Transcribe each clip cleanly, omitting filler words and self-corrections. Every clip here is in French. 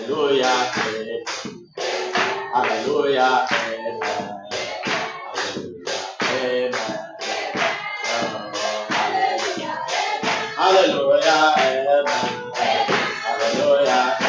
Hallelujah, amen. Amen. Hallelujah, amen. Hallelujah,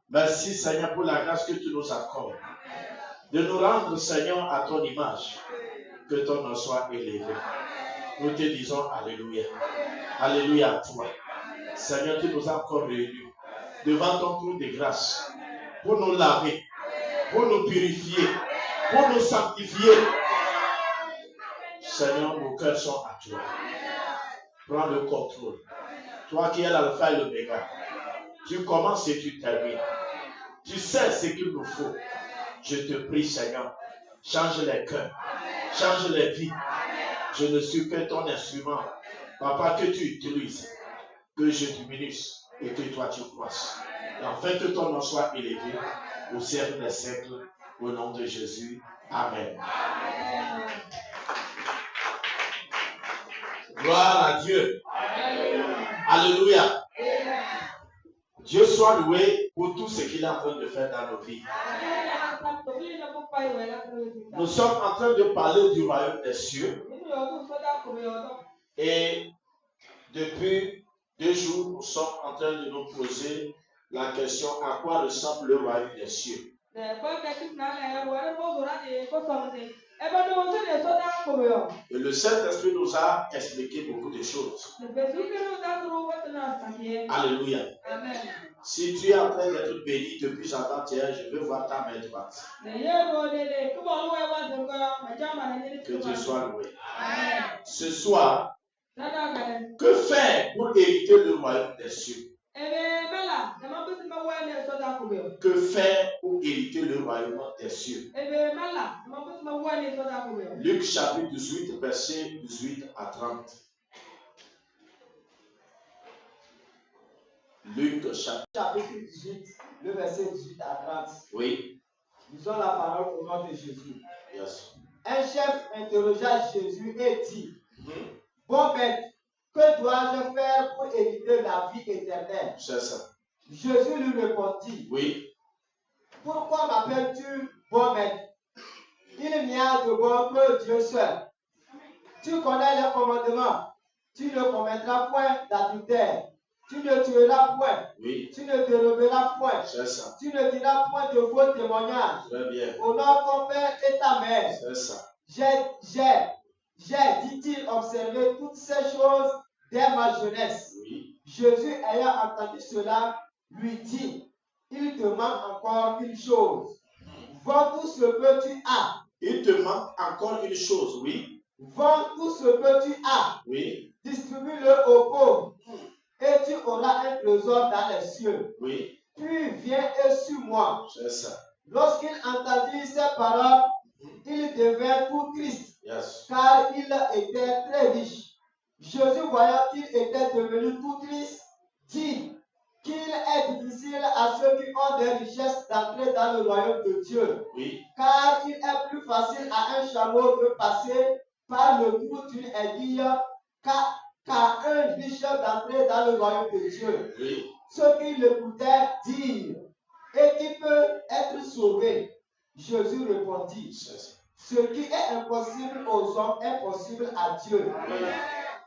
Merci Seigneur pour la grâce que tu nous accordes de nous rendre Seigneur à ton image, que ton nom soit élevé. Nous te disons Alléluia. Alléluia à toi. Seigneur, tu nous as encore réunis devant ton trône de grâce pour nous laver, pour nous purifier, pour nous sanctifier. Seigneur, nos cœurs sont à toi. Prends le contrôle. Toi qui es l'alpha et l'oméga, tu commences et tu termines. Tu sais ce qu'il nous faut. Je te prie, Seigneur, change les cœurs, change les vies. Je ne suis que ton instrument. Papa, que tu utilises, que je diminue et que toi tu croisses. Et enfin que ton nom soit élevé au siècle des siècles, au nom de Jésus. Amen. Gloire à Dieu. Alléluia. Dieu soit loué pour tout ce qu'il est en train de faire dans nos vies. Nous sommes en train de parler du royaume des cieux. Et depuis 2 jours, nous sommes en train de nous poser la question: à quoi ressemble le royaume des cieux? Et le Saint-Esprit nous a expliqué beaucoup de choses. Alléluia. Amen. Si tu es en train d'être béni depuis avant-hier, je veux voir ta main droite. Que Dieu soit loué. Amen. Ce soir, que faire pour hériter le royaume des cieux? Que faire pour hériter le royaume des cieux? Luc chapitre 18, verset 18 à 30. Luc chapitre 18, le verset 18 à 30. Oui. Lisons la parole au nom de Jésus. Yes. Un chef interrogea Jésus et dit, bon maître, que dois-je faire pour hériter la vie éternelle? C'est ça. Jésus lui répondit, oui. Pourquoi m'appelles-tu bon maître? Il n'y a de bon que Dieu seul. Tu connais les commandements. Tu ne commettras point d'adultère. Tu ne tueras point. Oui. Tu ne déroberas point. C'est ça. Tu ne diras point de faux témoignages. Très bien. Honore ton père et ta mère. C'est ça. J'ai, dit-il, observé toutes ces choses dès ma jeunesse. Oui. Jésus, ayant entendu cela, lui dit, il te manque encore une chose. Vends tout ce que tu as. Il te manque encore une chose, oui. Vends tout ce que tu as. Oui. Distribue-le aux pauvres. Et tu auras un trésor dans les cieux. Oui. Puis viens et suis-moi. C'est ça. Lorsqu'il entendit ces paroles, il devint tout triste, yes. Car il était très riche. Jésus, voyant qu'il était devenu tout triste, dit qu'il est difficile à ceux qui ont des richesses d'entrer dans le royaume de Dieu. Oui. Car il est plus facile à un chameau de passer par le trou d'une aiguille qu'à un riche d'entrer dans le royaume de Dieu. Oui. Ceux qui l'écoutaient dirent, et qui peut être sauvé? Jésus répondit, ce qui est impossible aux hommes est possible à Dieu. Oui.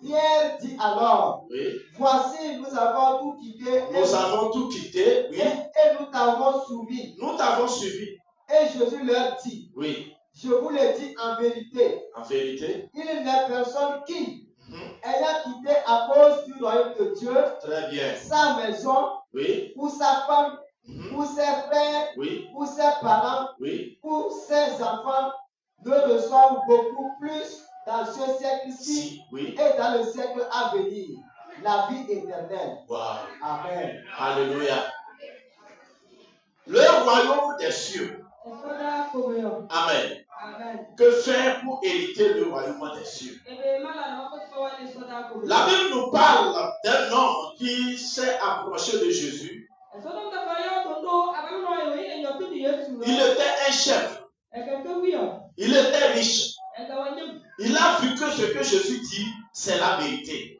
Pierre dit alors, oui. Voici, nous avons tout quitté. Nous avons tout quitté, oui. Et nous t'avons suivi. Nous t'avons suivi. Et Jésus leur dit, oui. Je vous le dis en vérité. En vérité. Il n'est personne qui, ayant quitté à cause du royaume de Dieu, très bien. Sa maison, oui. ou sa femme, ou ses frères, oui. ou ses parents, oui. ou ses enfants, ne reçoivent beaucoup plus dans ce siècle-ci oui. et dans le siècle à venir, la vie éternelle. Wow. Amen. Alléluia. Le royaume des cieux. Amen. Amen. Que faire pour hériter le royaume des cieux? La Bible nous parle d'un homme qui s'est approché de Jésus. Il était un chef. Il était riche. Il a vu que ce que Jésus dit, c'est la vérité.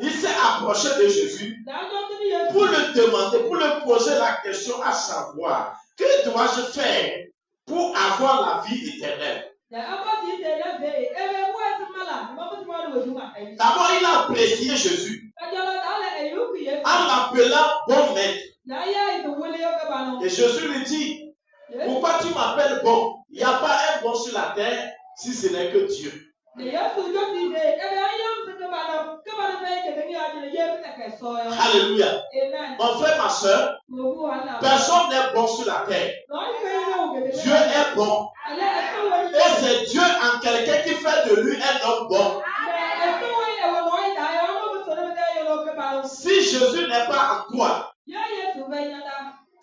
Il s'est approché de Jésus pour le demander, pour lui poser la question à savoir, que dois-je faire pour avoir la vie éternelle? D'abord, il a apprécié Jésus en l'appelant bon maître. Et Jésus lui dit, pourquoi tu m'appelles bon? Il n'y a pas un bon sur la terre si ce n'est que Dieu. Alléluia. Mon frère, ma soeur, personne n'est bon sur la terre. Dieu est bon. Et c'est Dieu en quelqu'un qui fait de lui un homme bon. Si Jésus n'est pas en toi,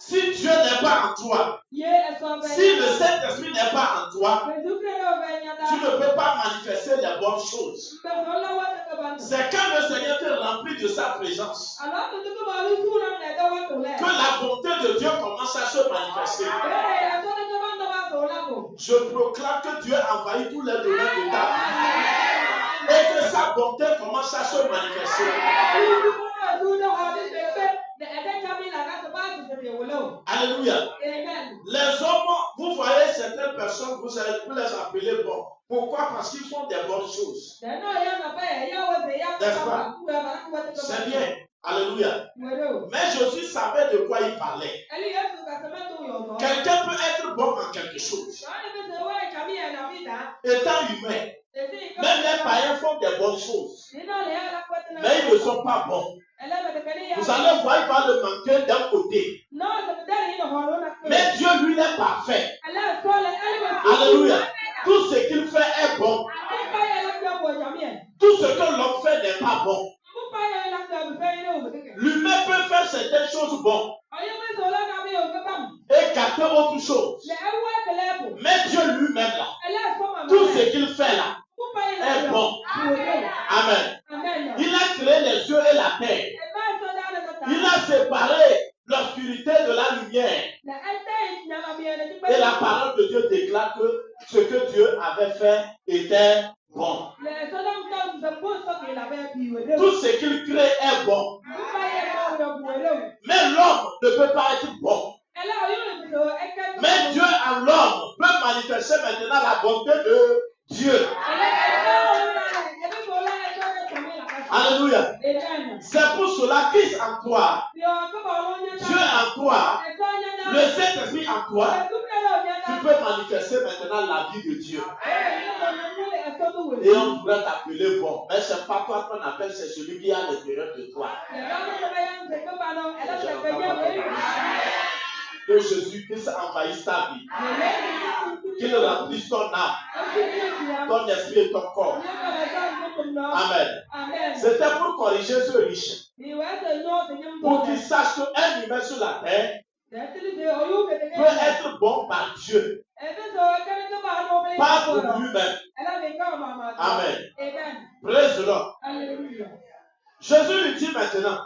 si Dieu n'est pas en toi, si le Saint-Esprit n'est pas en toi, tu ne peux pas manifester les bonnes choses. C'est quand le Seigneur te remplit de sa présence que la bonté de Dieu commence à se manifester. Je proclame que Dieu envahit tous les domaines de ta vie et que sa bonté commence à se manifester. Alléluia. Les hommes, vous voyez certaines personnes, vous les appelez bons. Pourquoi? Parce qu'ils font des bonnes choses. N'est-ce pas? C'est bien. Alléluia. Mais Jésus savait de quoi il parlait. Quelqu'un peut être bon en quelque étant humains, même les païens font des bonnes choses, mais ils ne sont pas bons. Vous allez voir, il va le manquer d'un côté. Mais Dieu, lui, est parfait. Alléluia. Tout ce qu'il fait est bon. Tout ce que l'homme fait n'est pas bon. L'humain peut faire certaines choses bonnes et gâter autre chose. Mais Dieu lui-même, là, tout ce qu'il fait là est bon. Amen. Il a créé les cieux et la terre. Il a séparé l'obscurité de la lumière. Et la parole de Dieu déclare que ce que Dieu avait fait était bon. Tout ce qu'il crée est bon. Mais l'homme ne peut pas être bon. Mais Dieu en l'homme peut manifester maintenant la bonté de Dieu. Alléluia. C'est pour cela Christ en toi, Dieu en toi, le Saint-Esprit en toi, tu peux manifester maintenant la vie de Dieu. Et on pourrait t'appeler bon. Mais ce n'est pas toi qu'on appelle, c'est celui qui est à l'intérieur de toi. Que Jésus-Christ envahisse ta vie. Qu'il remplisse ton âme, ton esprit et ton corps. Amen. C'était pour corriger ce riche. Pour qu'il sache qu'un humain sur la terre peut être bon par Dieu. Pas pour lui-même. Amen. Praise the Lord. Jésus lui dit maintenant,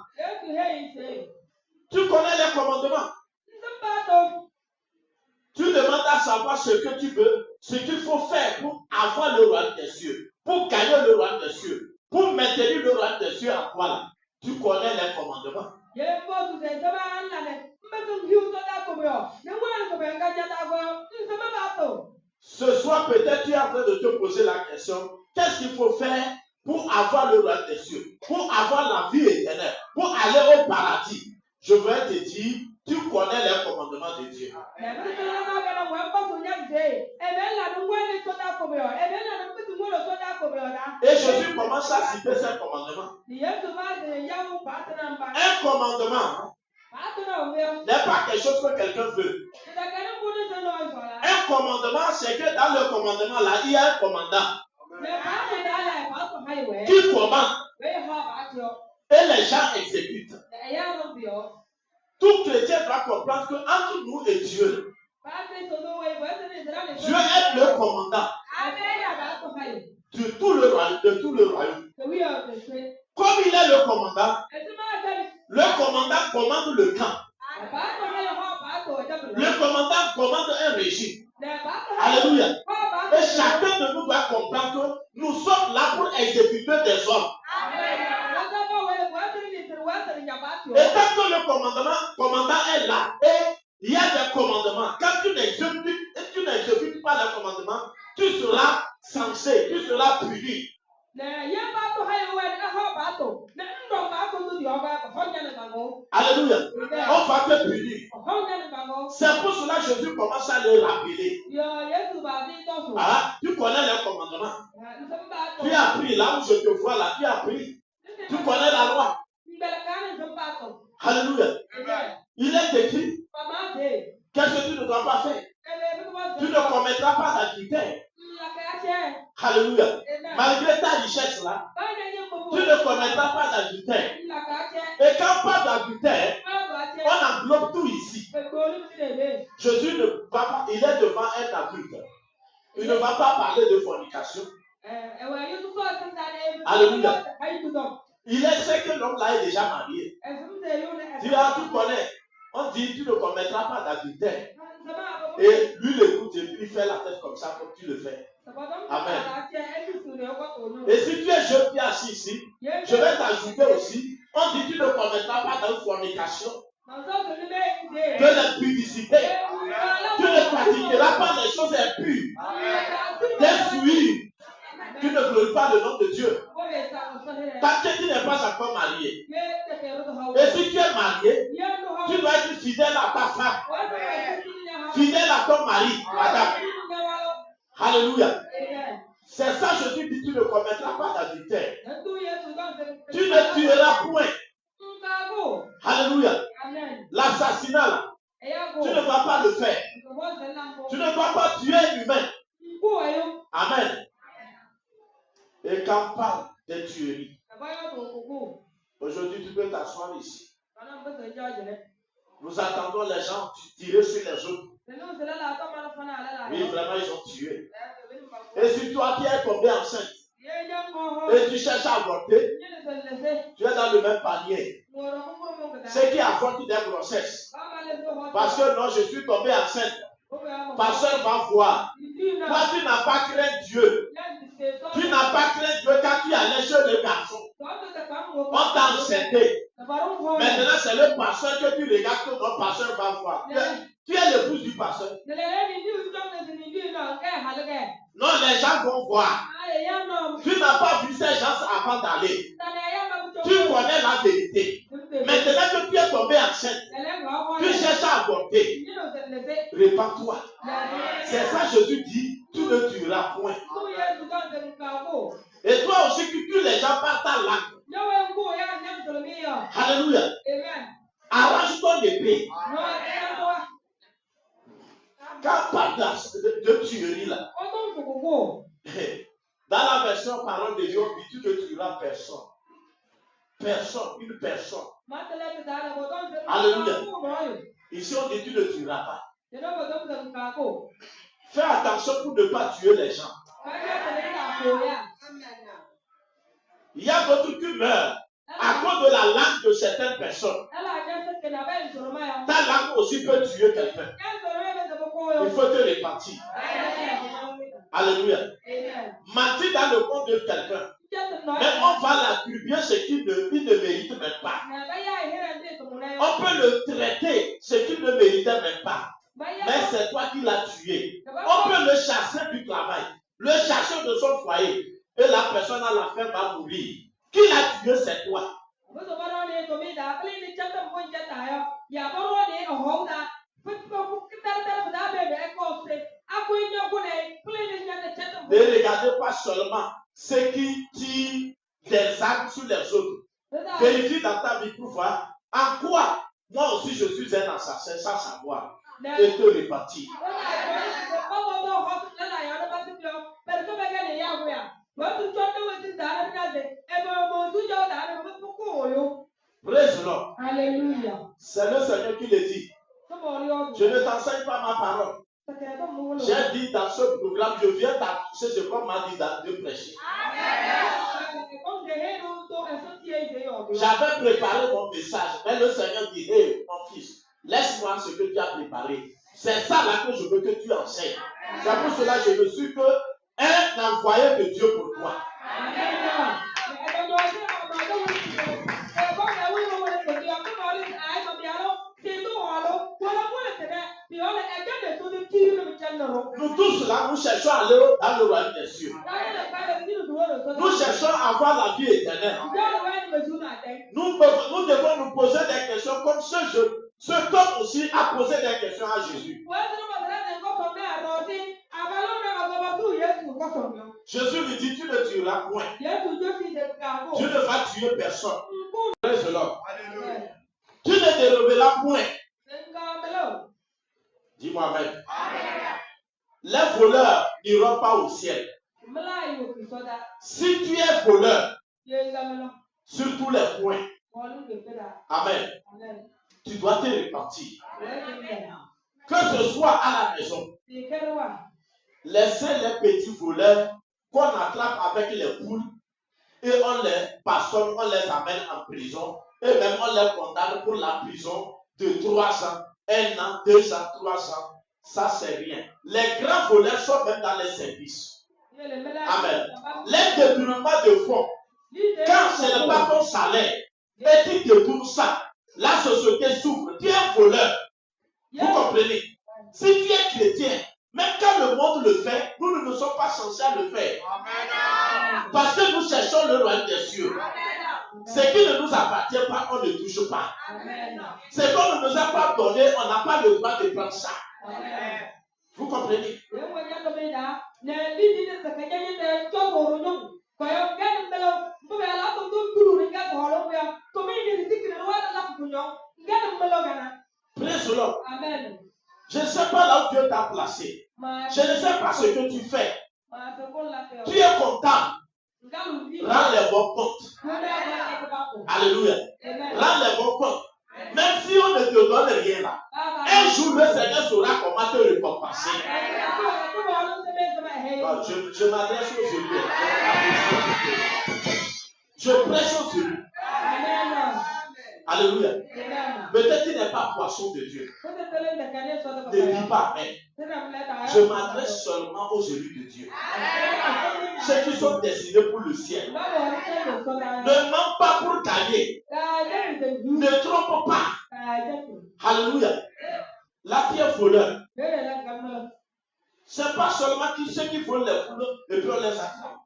tu connais les commandements. Tu demandes à savoir ce que tu veux, ce qu'il faut faire pour avoir le royaume des cieux, pour gagner le royaume des cieux, pour maintenir le royaume des cieux en toi là. Tu connais les commandements. Ce soir, peut-être tu es en train de te poser la question, qu'est-ce qu'il faut faire pour avoir le royaume des cieux, pour avoir la vie éternelle, pour aller au paradis? Je vais te dire, tu connais les commandements de Dieu. Et Jésus commence à citer ces commandements. Un commandement n'est pas quelque chose que quelqu'un veut. Un commandement, c'est que dans le commandement là, il y a un commandant qui commande et les gens exécutent. Tout chrétien doit comprendre qu'entre nous et Dieu, Dieu est le commandant de tout le royaume. Comme il est le commandant commande le camp. Le commandant commande un régime. Alléluia. Et chacun de nous doit comprendre que nous sommes là pour exécuter des ordres. Et tant que le commandant est là, et il y a des commandements, quand tu n'exécutes pas les commandements, tu seras censé, tu seras puni. Alléluia. On va te punir. C'est pour cela que Jésus commence à le rappeler. Ah, tu connais les commandements. Tu as appris là où je te vois là, tu as appris. Tu connais la loi. Alléluia. Il est écrit. Qu'est-ce que tu ne dois pas faire? Tu ne commettras pas d'adultère. Alléluia. Malgré ta richesse là, tu ne commettras pas d'adultère. Et quand on parle d'adultère, on englobe tout ici. Jésus ne va pas, il est devant un adulte. Il ne va pas parler de fornication. Alléluia. Il est ce que l'homme là est déjà marié. Tu connais. On dit tu ne commettras pas d'adultère. Et lui l'écoute et puis il fait la tête comme ça comme tu le fais. Amen. Et si tu es jeune qui est assis ici, je vais t'ajouter aussi. On dit tu ne commettras pas de fornication, de l'impudicité. Tu ne pratiqueras pas les choses impures, des souillures. Tu ne glorifies pas le nom de Dieu. Tant que tu n'es pas encore marié. Et si tu es marié, tu dois être fidèle à ta femme. Fidèle à ton mari, madame. Alléluia. dit, tu ne commettras pas d'adultère. Tu ne tueras point. Alléluia. L'assassinat, là, tu ne vas pas le faire. Tu ne vas pas tuer un humain. Amen. Et quand on parle de tuerie, aujourd'hui tu peux t'asseoir ici. Nous attendons les gens tirer sur les autres. Oui, vraiment, ils ont tué. Et si toi qui es tombé enceinte et tu cherches à avorter, tu es dans le même panier. Ceux qui avortent des grossesses. Parce que non, je suis tombé enceinte. Pasteur va voir. Toi, tu n'as pas craint Dieu. Tu n'as pas craint Dieu quand tu allais chez le garçon. On t'a enceinté. Maintenant, c'est le pasteur que tu regardes que notre pasteur va voir. Tu es l'épouse du pasteur. Non, les gens vont voir. Tu n'as pas vu ces gens avant d'aller. Tu connais la vérité. Maintenant que tu es tombé enceinte, tu cherches à avorter. Répands-toi. C'est ça Jésus dit, tu ne tueras point. Et toi aussi, tu tues les gens par ta langue. Alléluia. Arrange ton épée. Quand on parle de tuerie là, dans la version parole de Dieu, on dit tu ne tueras personne. Personne, une personne. Alléluia. Ici on dit tu ne tueras pas. Fais attention pour ne pas tuer les gens. Il y a d'autres qui meurent à cause de la langue de certaines personnes. Ta langue aussi peut tuer quelqu'un. Il faut te repentir. Alléluia. Mentir dans le compte de quelqu'un. Mais on va l'attribuer ce qu'il ne mérite même pas. On peut le traiter ce qu'il ne méritait même pas. Mais c'est toi qui l'as tué. On peut le chasser du travail, le chasser de son foyer. Et la personne à la fin va mourir. Qui l'a tué, c'est toi. Ne regardez pas seulement ceux qui tirent des armes sur les autres. Vérifie dans ta vie pour voir en quoi moi aussi je suis un assassin sans savoir et te répartir. Praise the Lord. Alléluia. C'est le Seigneur qui le dit. Je ne t'enseigne pas ma parole. J'ai dit dans ce programme, je viens t'annoncer ce qu'on m'a dit de prêcher. J'avais préparé mon message, mais le Seigneur dit, hey, mon fils, laisse-moi ce que tu as préparé. C'est ça là que je veux que tu enseignes. C'est pour cela que je ne suis qu'un envoyé de Dieu pour toi. Nous tous là, nous cherchons à aller dans le royaume des cieux. Nous cherchons à avoir la vie éternelle. Nous devons nous poser des questions comme ce homme aussi a posé des questions à Jésus. Jésus lui dit, tu ne tueras point. Tu ne vas tuer personne. Praise the Lord. Tu ne déroberas point. Dis-moi amen. Les voleurs n'iront pas au ciel. Si tu es voleur, sur tous les points, amen, tu dois te repentir. Que ce soit à la maison, laissez les petits voleurs qu'on attrape avec les poules et on les passionne, on les amène en prison et même on les condamne pour la prison de 3 ans, 1 an, 2 ans, 3 ans. Ça, c'est rien. Les grands voleurs sont même dans les services. Amen. Les détournements de fonds, quand ce n'est pas ton salaire et tu détournes ça, la société souffre. Tu es un voleur. Vous comprenez? Si tu es chrétien, même quand le monde le fait, nous ne sommes pas censés le faire. Parce que nous cherchons le royaume des cieux. Ce qui ne nous appartient pas, on ne touche pas. Ce qu'on ne nous a pas donné, on n'a pas le droit de prendre ça. Vous comprenez? passé. Je ne sais pas ce que tu fais. Tu es comptable. Rends les bons comptes. Alléluia. Rends les bons comptes. Même si on ne te donne rien là, un jour le Seigneur saura comment te récompenser. Je m'adresse aux élus. Je prêche aux élus. Alléluia. Peut-être qu'il n'est pas poisson de Dieu. Ne dis pas amen. Je m'adresse seulement aux élus de Dieu. Ceux qui sont destinés pour le ciel. Ne mens pas pour gagner. Ne trompe pas. Alléluia. La qui est voleur. Ce n'est pas seulement ceux qui volent les foules et puis on les attrape.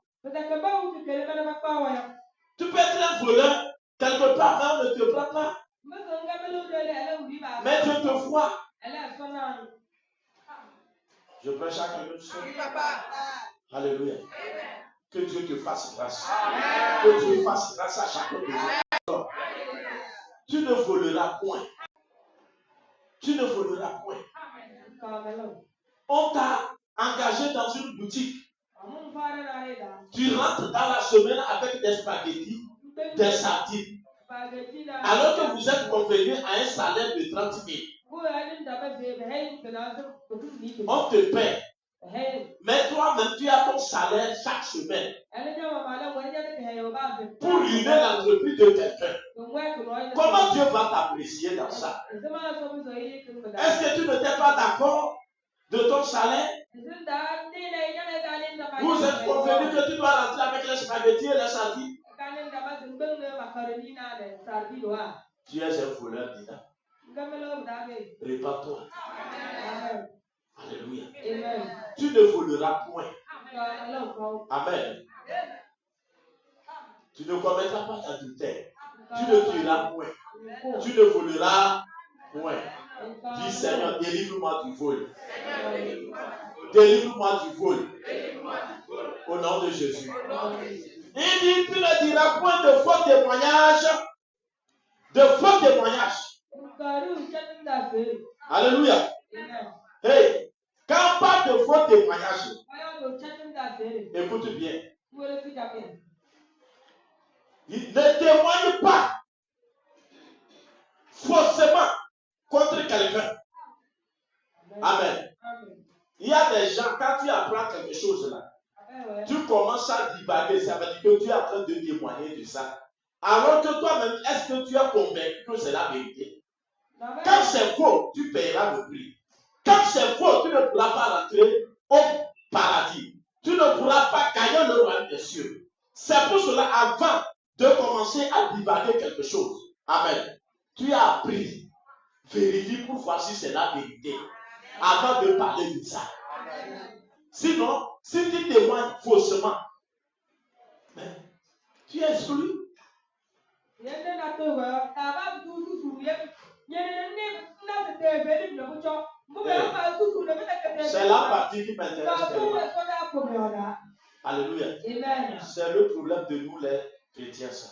Tu peux être un voleur, quelque part, mais on ne te prend pas. Mais Dieu te voit. Je prêche à quelqu'un de seul. Alléluia. Que Dieu te fasse grâce. Que Dieu fasse grâce à chacun de nous. Tu ne voleras point. Tu ne voleras point. On t'a engagé dans une boutique. Tu rentres dans la semaine avec des spaghettis, des sardines. Alors que vous êtes convenu à un salaire de 30 000. On te paie. Mais toi-même, tu as ton salaire chaque semaine. Pour ruiner l'entreprise de quelqu'un. Comment Dieu va t'apprécier dans ça? Est-ce que tu n'étais pas d'accord de ton salaire? Vous êtes convenu que tu dois rentrer avec les spaghettis et les sardines? Tu es un voleur, Dina. Répare-toi. Alléluia. Tu ne voleras point. Amen. Tu ne commettras pas d'adultère. Tu ne tueras point. Tu ne voleras point. Dis Seigneur, délivre-moi du vol. Délivre-moi du vol. Au nom de Jésus. Il dit, tu ne diras point de faux témoignages. De faux témoignages. Alléluia. Hey, quand on parle de faux témoignages, écoute bien. Il ne témoigne pas faussement contre quelqu'un. Amen. Il y a des gens, quand tu apprends quelque chose là, tu commences à divaguer, ça veut dire que tu es en train de témoigner de ça. Alors que toi-même, est-ce que tu es convaincu que c'est la vérité? Quand c'est faux, tu paieras le prix. Quand c'est faux, tu ne pourras pas rentrer au paradis. Tu ne pourras pas gagner le royaume des cieux. C'est pour cela, avant de commencer à divaguer quelque chose, amen, tu as appris, vérifie pour voir si c'est la vérité, avant de parler de ça. Sinon, si tu témoignes faussement, tu es exclu. C'est la partie qui m'intéresse. Alléluia. C'est le problème de nous les chrétiens. Ça.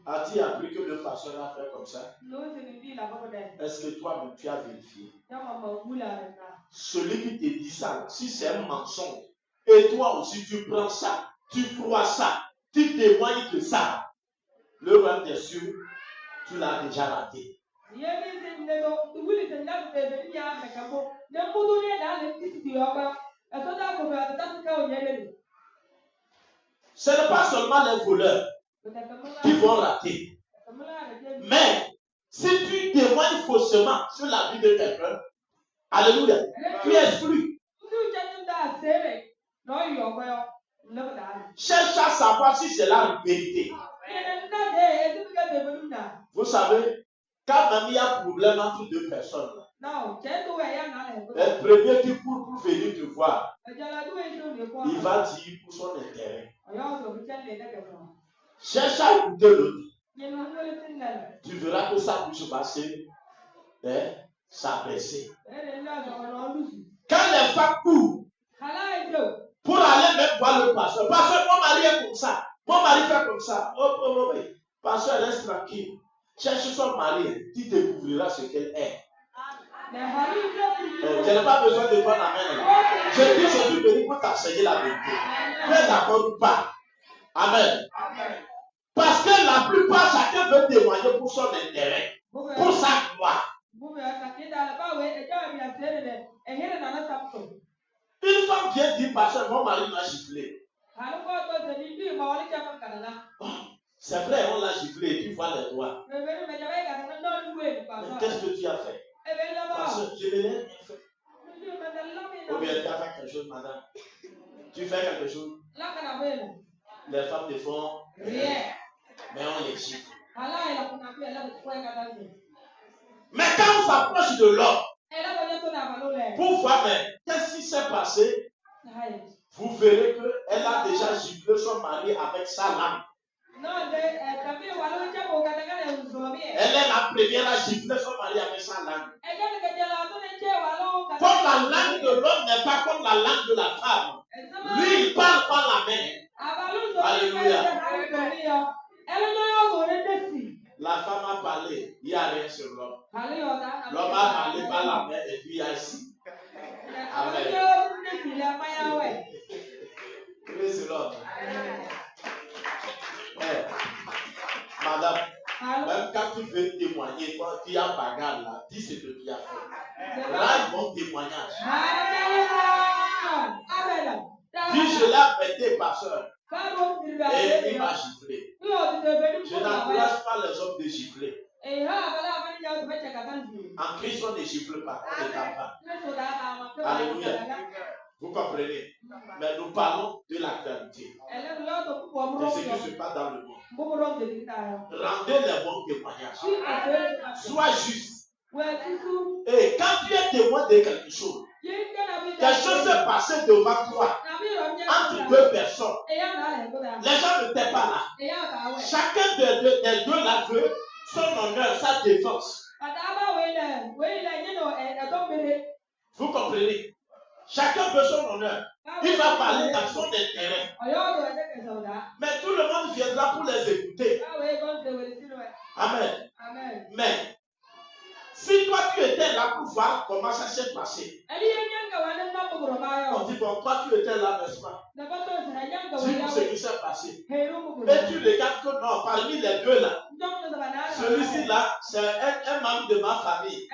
As-tu appris que le pasteur a fait comme ça? Est-ce que toi-même tu as vérifié? Celui qui te dit ça, si c'est un mensonge, et toi aussi tu prends ça, tu crois ça, tu témoignes de ça, le royaume des cieux, tu l'as déjà raté. Ce n'est pas seulement les voleurs qui vont rater. Mais si tu témoignes faussement sur la vie de quelqu'un, alléluia, tu es exclu. Cherche à savoir si c'est la vérité. Vous savez, quand même il y a un problème entre deux personnes, le premier qui court pour venir te voir, il va dire pour son intérêt. Cherche à écouter l'autre. Tu verras que sa bouche va s'abaisser. Quand les femmes courent pour aller même voir le pasteur, pasteur, mon mari est comme ça, mon mari fait comme ça. Oh, pasteur, reste tranquille. Cherche son mari, tu découvriras ce qu'elle est. Je n'ai pas besoin de ton amen là. Je dis, je suis venu pour t'enseigner la vérité. Tu es d'accord ou pas? Amen. Parce que la plupart, chacun veut témoigner pour son intérêt, pour sa gloire. Une femme vient dire, pasteur, mon mari m'a giflé. C'est vrai, on l'a giflé et tu vois les doigts. Mais qu'est-ce que tu as fait? Pasteur, je n'ai rien fait. Ou bien tu as fait quelque chose, madame. Tu fais quelque chose. Les femmes ne font rien. Mais on les gifle. Mais quand on s'approche de l'homme, pour voir, mais qu'est-ce qui s'est passé? Vous verrez qu'elle a déjà giflé son mari avec sa langue. Elle est la première à gifler son mari avec sa langue. Comme la langue de l'homme n'est pas comme la langue de la femme. Lui, il parle par la main. Alléluia. La femme a parlé, il n'y a rien sur l'homme. L'homme a parlé par la main et puis il y a ici. Amen. Praise the Lord. Madame, même quand tu veux témoigner, quand tu as bagarre là, dis ce que tu as fait. Rends bon témoignage. Dis, je l'ai appelé pasteur. Et il m'a giflé. Je n'encourage pas les hommes de gifler. En Christ, on ne gifle pas, on ne tape pas. Alléluia. Vous comprenez? Mais nous parlons de l'actualité, de ce qui se passe dans le monde. Rendez les bons témoignages. Sois juste. Et quand tu es témoin de quelque chose s'est passé devant toi, entre deux personnes, les gens ne t'aiment pas là. Chacun des deux là veut son honneur, sa défense. Vous comprenez? Chacun veut son honneur. Il va parler dans son intérêt. Mais tout le monde viendra pour les écouter. Amen. Mais si toi tu étais là pour voir comment ça s'est passé, on dit bon, toi tu étais là, n'est-ce pas? Dis-nous ce qui s'est passé. Et tu regardes que non, parmi les deux là, celui-ci là, c'est un membre de ma famille.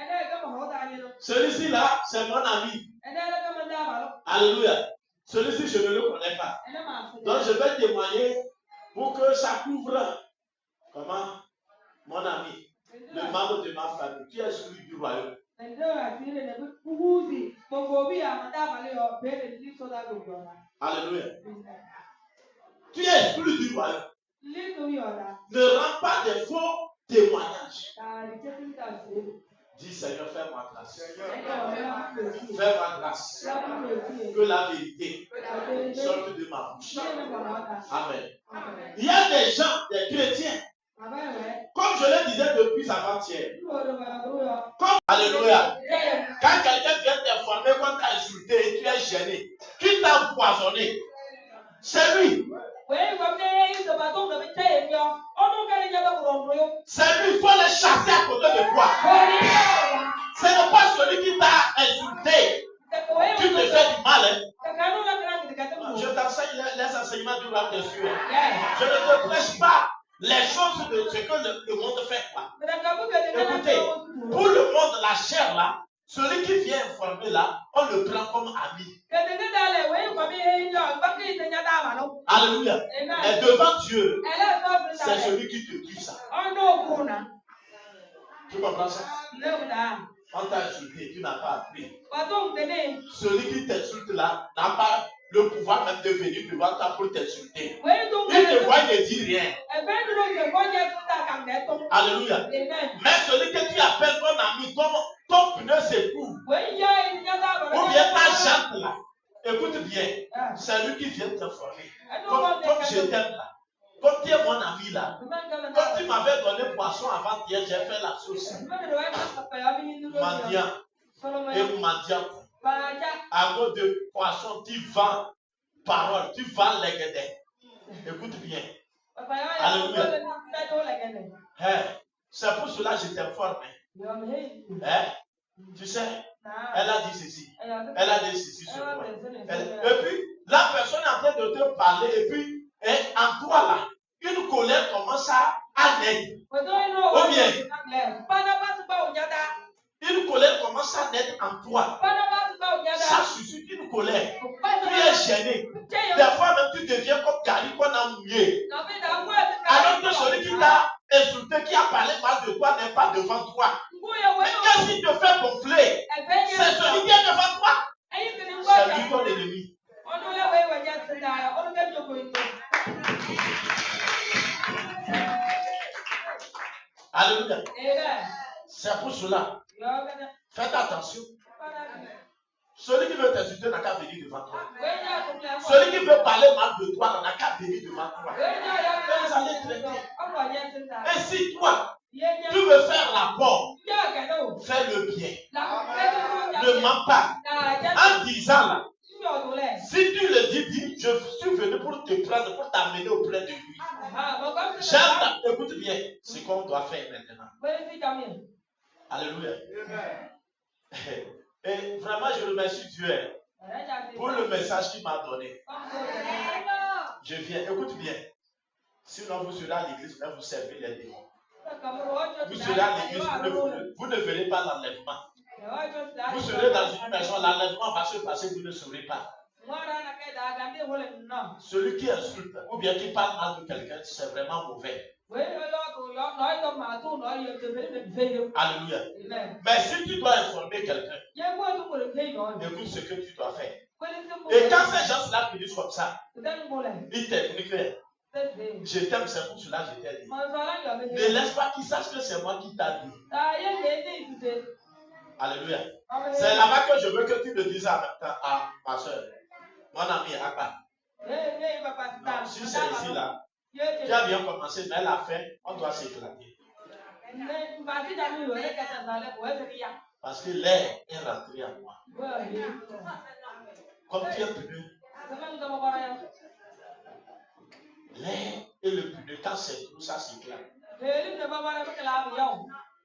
Celui-ci là, c'est mon ami. Alléluia. Celui-ci, je ne le connais pas. Donc je vais témoigner pour que ça couvre comment? Mon ami, le membre de ma famille, qui est celui du royaume. Alléluia. Tu es exclu du royaume. Ne rends pas des faux témoignages. Dis Seigneur, fais-moi grâce. Fais-moi grâce. Que la vérité sorte de ma bouche. Amen. Il y a des gens, des chrétiens, comme je le disais depuis avant-hier. Alléluia. Quand quelqu'un vient t'informer qu'on t'a insulté et tu es gêné, qui t'a empoisonné, c'est lui. C'est lui, il faut le chasser à côté de toi. Ce n'est pas celui qui t'a insulté. Tu te fais du mal. Hein? Je t'enseigne les enseignements du roi de Dieu. Je ne te prêche pas les choses de ce que le monde fait. Écoutez, pour le monde, la chair là, celui qui vient informer là, on le prend comme ami. Alléluia. Et devant Dieu, c'est celui qui te dit ça. Tu comprends ça? On t'a insulté, tu n'as pas appris. Celui qui t'insulte là n'a pas le pouvoir même de venir devant toi pour t'insulter. Il te voit, il ne dit rien. Alléluia. Mais celui que tu appelles ton ami, ton pneu s'éprouve. Ou bien ta jante là. Écoute bien, c'est lui qui vient t'informer. Comme je t'aime là. Comme tu es mon ami là. Quand tu m'avais donné poisson avant-hier, j'ai fait la sauce. Mendiant. Et mendiant. À cause de poisson, tu vends parole, tu vends les guédés. Écoute bien. Alléluia. C'est pour cela que je t'informe. Tu sais, elle a dit ceci. Elle a dit ceci sur toi. Et puis, la personne est en train de te parler et puis, en toi là, une colère commence à naître. Ou bien, une colère commence à naître en toi. Ça suscite une colère. Tu es gêné. Des fois même tu deviens comme Gary qu'on a mouillé. Alors que celui qui t'a insulté, qui a parlé mal de toi n'est pas devant toi. Mais qu'est-ce qui te fait gonfler? C'est celui qui est devant toi. C'est lui ton ennemi. Alléluia. C'est pour cela. Faites attention. Celui qui veut t'insulter n'a qu'à venir devant toi. Celui qui veut parler mal de toi n'a qu'à venir devant toi. Et vous allez traiter. Et si toi, tu veux faire rapport, fais le bien. Ne mens pas. En disant là, si tu le dis, je suis venu pour te prendre, pour t'amener auprès de lui. Écoute bien ce qu'on doit faire maintenant. Alléluia. Et vraiment, je remercie Dieu pour le message qu'il m'a donné. Je viens, écoute bien. Sinon, vous serez à l'église, mais vous servez les démons. Vous serez à l'église, vous ne verrez pas l'enlèvement. Vous serez dans une maison, l'enlèvement va se passer, vous ne saurez pas. Celui qui insulte ou bien qui parle mal de quelqu'un, c'est vraiment mauvais. Alléluia. Mais si tu dois informer quelqu'un, écoute ce que tu dois faire. Et quand ces gens-là finissent comme ça, ils t'écrivent. Je t'aime, c'est pour cela que je t'ai dit. Ne laisse pas qu'ils sachent que c'est moi qui t'a dit. Alléluia. C'est là-bas que je veux que tu le dises en même temps à ma soeur. Mon ami, Akba. Non, si c'est ici là, tu as bien commencé, mais la fin, on doit s'éclater. Parce que l'air est rentré à moi. Comme tu es pneu. L'air et le pneu, quand c'est tout, ça s'éclate.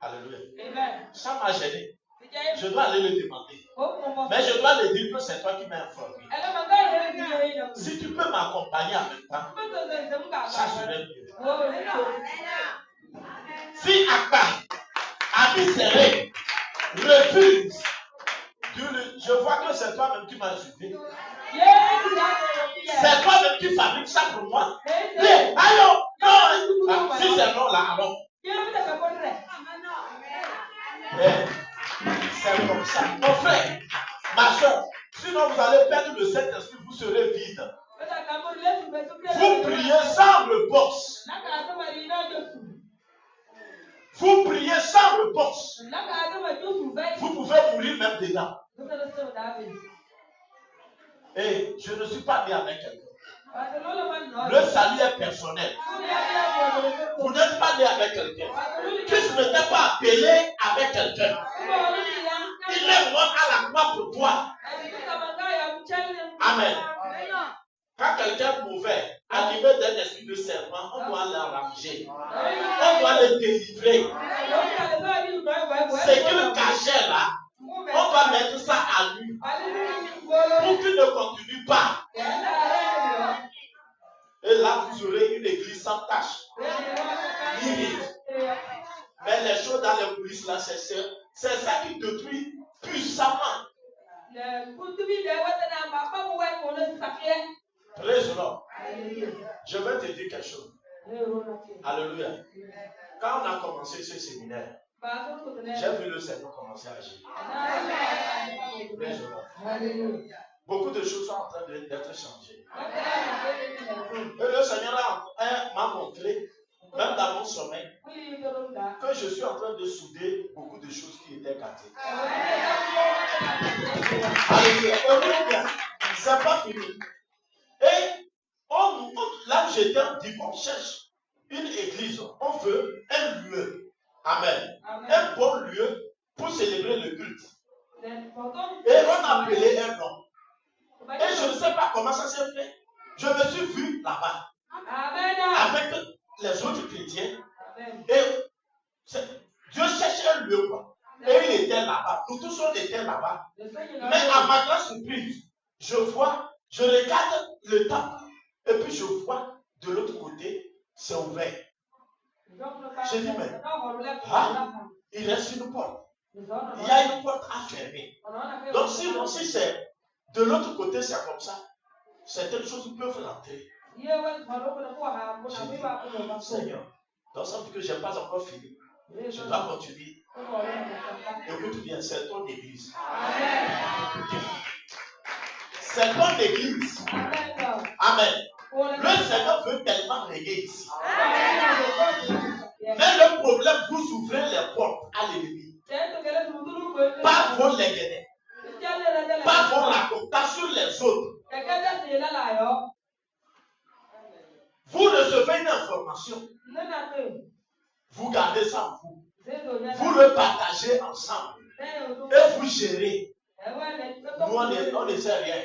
Alléluia. Ça m'a gêné. Je dois aller le demander. Mais je dois le dire que c'est toi qui m'as informé. Si tu peux m'accompagner en même temps, ça serait mieux. Si Akba, ami serré, refuse, je vois que c'est toi-même qui m'as insulté. C'est toi-même qui fabrique ça pour moi. Allô, non, si c'est non là, alors. C'est comme ça. Mon frère, ma soeur, sinon vous allez perdre le Saint-Esprit, vous serez vide. Vous priez sans repos. Vous priez sans repos. Vous pouvez mourir même dedans. Et je ne suis pas né avec quelqu'un. Le salut est personnel. Vous n'êtes pas né avec quelqu'un. Christ ne t'est pas appelé avec quelqu'un. Il est mort à la croix pour toi. Amen. Quand quelqu'un est mauvais, animé d'un esprit de serment, on doit l'arranger. On doit le délivrer. Ce qu'il cachait là, on doit mettre ça à lui. Pour qu'il ne continue pas. Et là, vous aurez une église sans tâche. Mais les choses dans les coulisses là, c'est ça qui détruit puissamment. Praise the Lord. Je vais te dire quelque chose. Alléluia. Quand on a commencé ce séminaire, j'ai vu le Seigneur commencer à agir. Praise the Lord. Beaucoup de choses sont en train d'être changées. Et le Seigneur m'a montré, même dans mon sommeil, que je suis en train de souder beaucoup de choses qui étaient gâtées. Alléluia. C'est pas fini. Et là où j'étais, on dit qu'on cherche une église. On veut un lieu. Amen. Un bon lieu pour célébrer le culte. Et on a appelé un nom. Et je ne sais pas comment ça s'est fait. Je me suis vu là-bas. Avec les autres chrétiens. Et Dieu cherche un lieu, quoi. Et il était là-bas. Nous tous on était là-bas. Mais à ma grande surprise, je regarde le temple et puis je vois de l'autre côté, c'est ouvert. J'ai dit, mais il reste une porte. Il y a une porte à fermer. Donc si c'est de l'autre côté, c'est comme ça, certaines choses peuvent rentrer. J'ai dit, Seigneur, donc ça veut dire que je n'ai pas encore fini. Je dois continuer. Écoute bien, c'est ton église. C'est ton église. Amen. Le Seigneur veut tellement régler ici. Mais le problème, vous ouvrez les portes à l'ennemi. Pas vos légués. Pas vos racontats sur les autres. Vous recevez une information. Vous gardez ça en vous. Vous le partagez ensemble. Et vous gérez. Nous, on ne sait rien.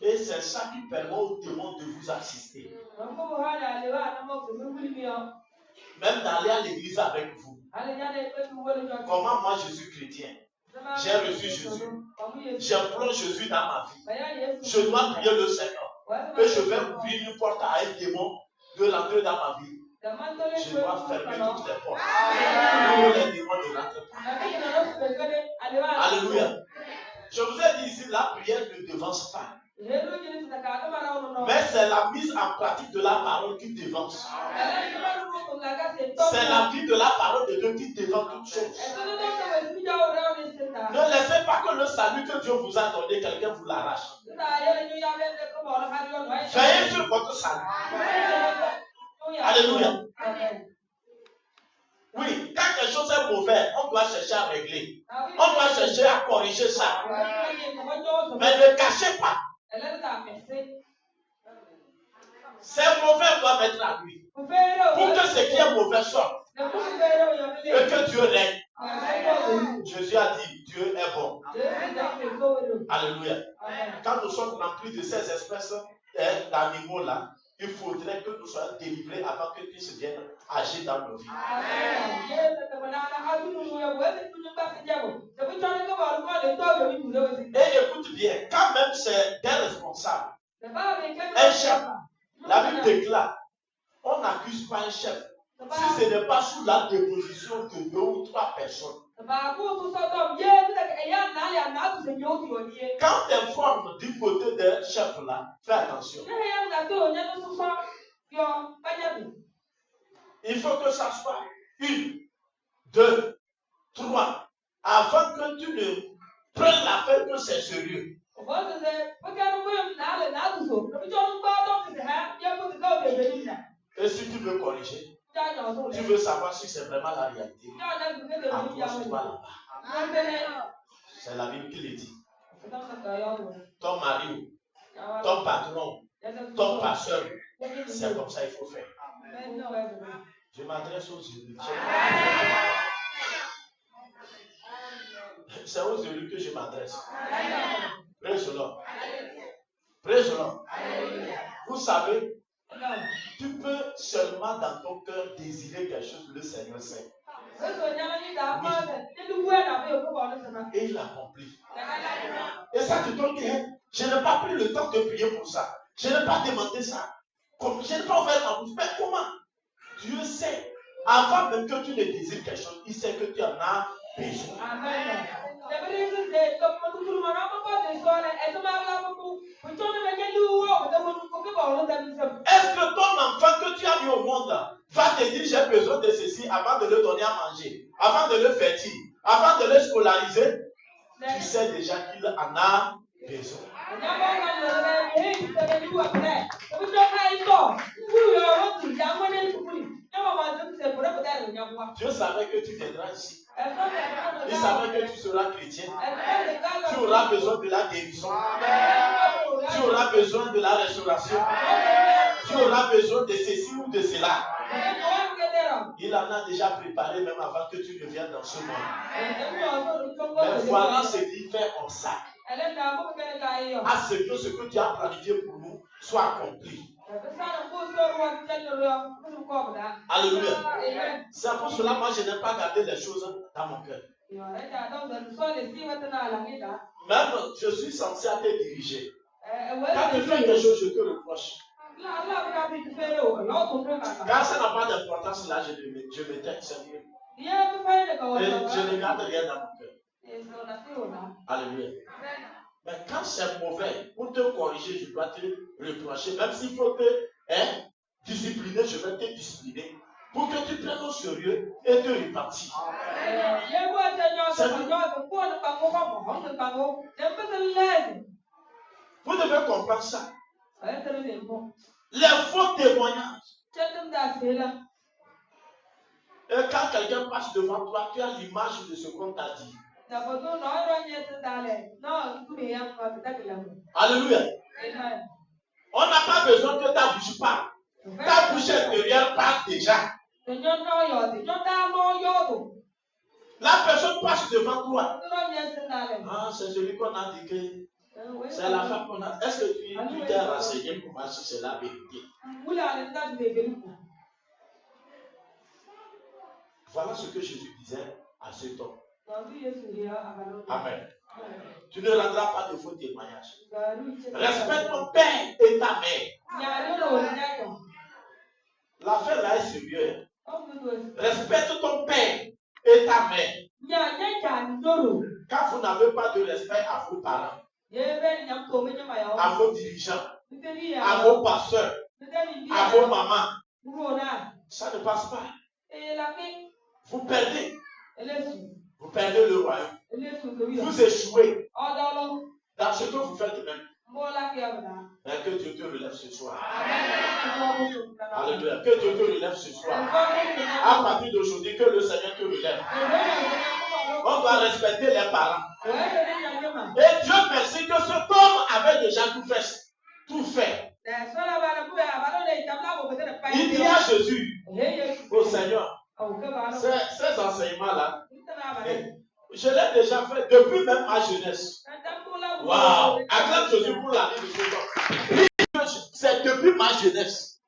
Et c'est ça qui permet aux démons de vous assister. Même d'aller à l'église avec vous. Comment moi je suis chrétien? J'ai reçu Jésus. J'implore Jésus dans ma vie. Je dois prier le Seigneur. Et je vais ouvrir une porte à un démon de rentrer dans ma vie. Je dois fermer toutes les portes. Pour les démons ne rentrent pas. Alléluia. Je vous ai dit ici, la prière ne devance pas. Mais c'est la mise en pratique de la parole qui devance. C'est la vie de la parole de Dieu qui devance toutes choses. Ne laissez pas que le salut que Dieu vous a donné, quelqu'un vous l'arrache. Veillez sur votre salut. Alléluia. Oui, quand quelque chose est mauvais, on doit chercher à régler. On doit chercher à corriger ça. Mais ne cachez pas. C'est mauvais, on doit mettre à lui. Pour que ce qui est mauvais sorte. Et que Dieu règne. Jésus a dit, Dieu est bon. Alléluia. Quand nous sommes remplis de ces espèces d'animaux là, il faudrait que nous soyons délivrés avant que Christ vienne agir dans nos vies. Et écoute bien, quand même c'est des responsables, un chef, la Bible déclare, on n'accuse pas un chef si ce n'est pas sous la déposition de 2 ou 3 personnes. Quand tu informes du côté d'un chef là, fais attention. Il faut que ça soit 1, 2, 3, avant que tu ne prennes l'affaire que c'est sérieux. Et si tu veux corriger, tu veux savoir si c'est vraiment la réalité, approche-toi là-bas. C'est la Bible qui le dit. Ton mari, ton patron, ton pasteur, c'est comme ça qu'il faut faire. Je m'adresse aux élus. C'est aux élus que je m'adresse. Praise the Lord. Praise the Lord. Vous savez, tu peux seulement dans ton cœur désirer quelque chose, le Seigneur sait. Oui. Et il l'accomplit. Et ça te donne que je n'ai pas pris le temps de prier pour ça. Je n'ai pas demandé ça. Je n'ai pas ouvert ma bouche. Mais comment? Dieu sait. Avant même que tu ne désires quelque chose, il sait que tu en as besoin. Amen. Est-ce que ton enfant que tu as mis au monde va te dire j'ai besoin de ceci avant de le donner à manger, avant de le vêtir, avant de le scolariser? Tu sais déjà qu'il en a besoin. Dieu savait que tu viendras ici. Il savait que tu seras chrétien. Tu auras besoin de la guérison. Tu auras besoin de la restauration. Tu auras besoin de ceci ou de cela. Il en a déjà préparé même avant que tu ne viennes dans ce monde. Mais voilà ce qu'il fait comme ça. À ce que tu as planifié pour nous soit accompli. Alléluia. C'est pour cela que moi je n'aime pas garder les choses dans mon cœur. Même je suis censé te diriger. Quand tu fais quelque chose, je te reproche. Quand ça n'a pas d'importance là, je me tais sérieux. Et je ne garde rien dans mon cœur. Alléluia. Mais quand c'est mauvais, pour te corriger, je dois te reprocher. Même s'il faut te discipliner, je vais te discipliner. Pour que tu prennes au sérieux et te répartir. Vous devez comprendre ça. Les faux témoignages. Et quand quelqu'un passe devant toi, tu as l'image de ce qu'on t'a dit. Alléluia. On n'a pas besoin que ta bouche parle. Ta bouche intérieure parle déjà. La personne passe devant toi. Ah, c'est celui qu'on a dit que c'est la femme qu'on a. Est-ce que tu t'es renseigné pour voir si c'est la vérité? Voilà ce que Jésus disait à cet homme. Amen. Tu ne rendras pas de faux témoignages. Respecte ton père et ta mère. L'affaire là est sérieuse. Respecte ton père et ta mère. Quand vous n'avez pas de respect à vos parents, à vos dirigeants, à vos pasteurs, à vos mamans, ça ne passe pas. Vous perdez. Vous perdez le royaume. Vous échouez dans ce que vous faites même. Mais que Dieu te relève ce soir. Alléluia. Que Dieu te relève ce soir. À partir d'aujourd'hui, que le Seigneur te relève. On doit respecter les parents. Et Dieu merci que cet homme avait déjà tout fait. Il dit à Jésus, au Seigneur, ces enseignements-là, je l'ai déjà fait depuis même ma jeunesse. Waouh! Acclame Jésus pour la vie de cet homme. C'est depuis ma jeunesse.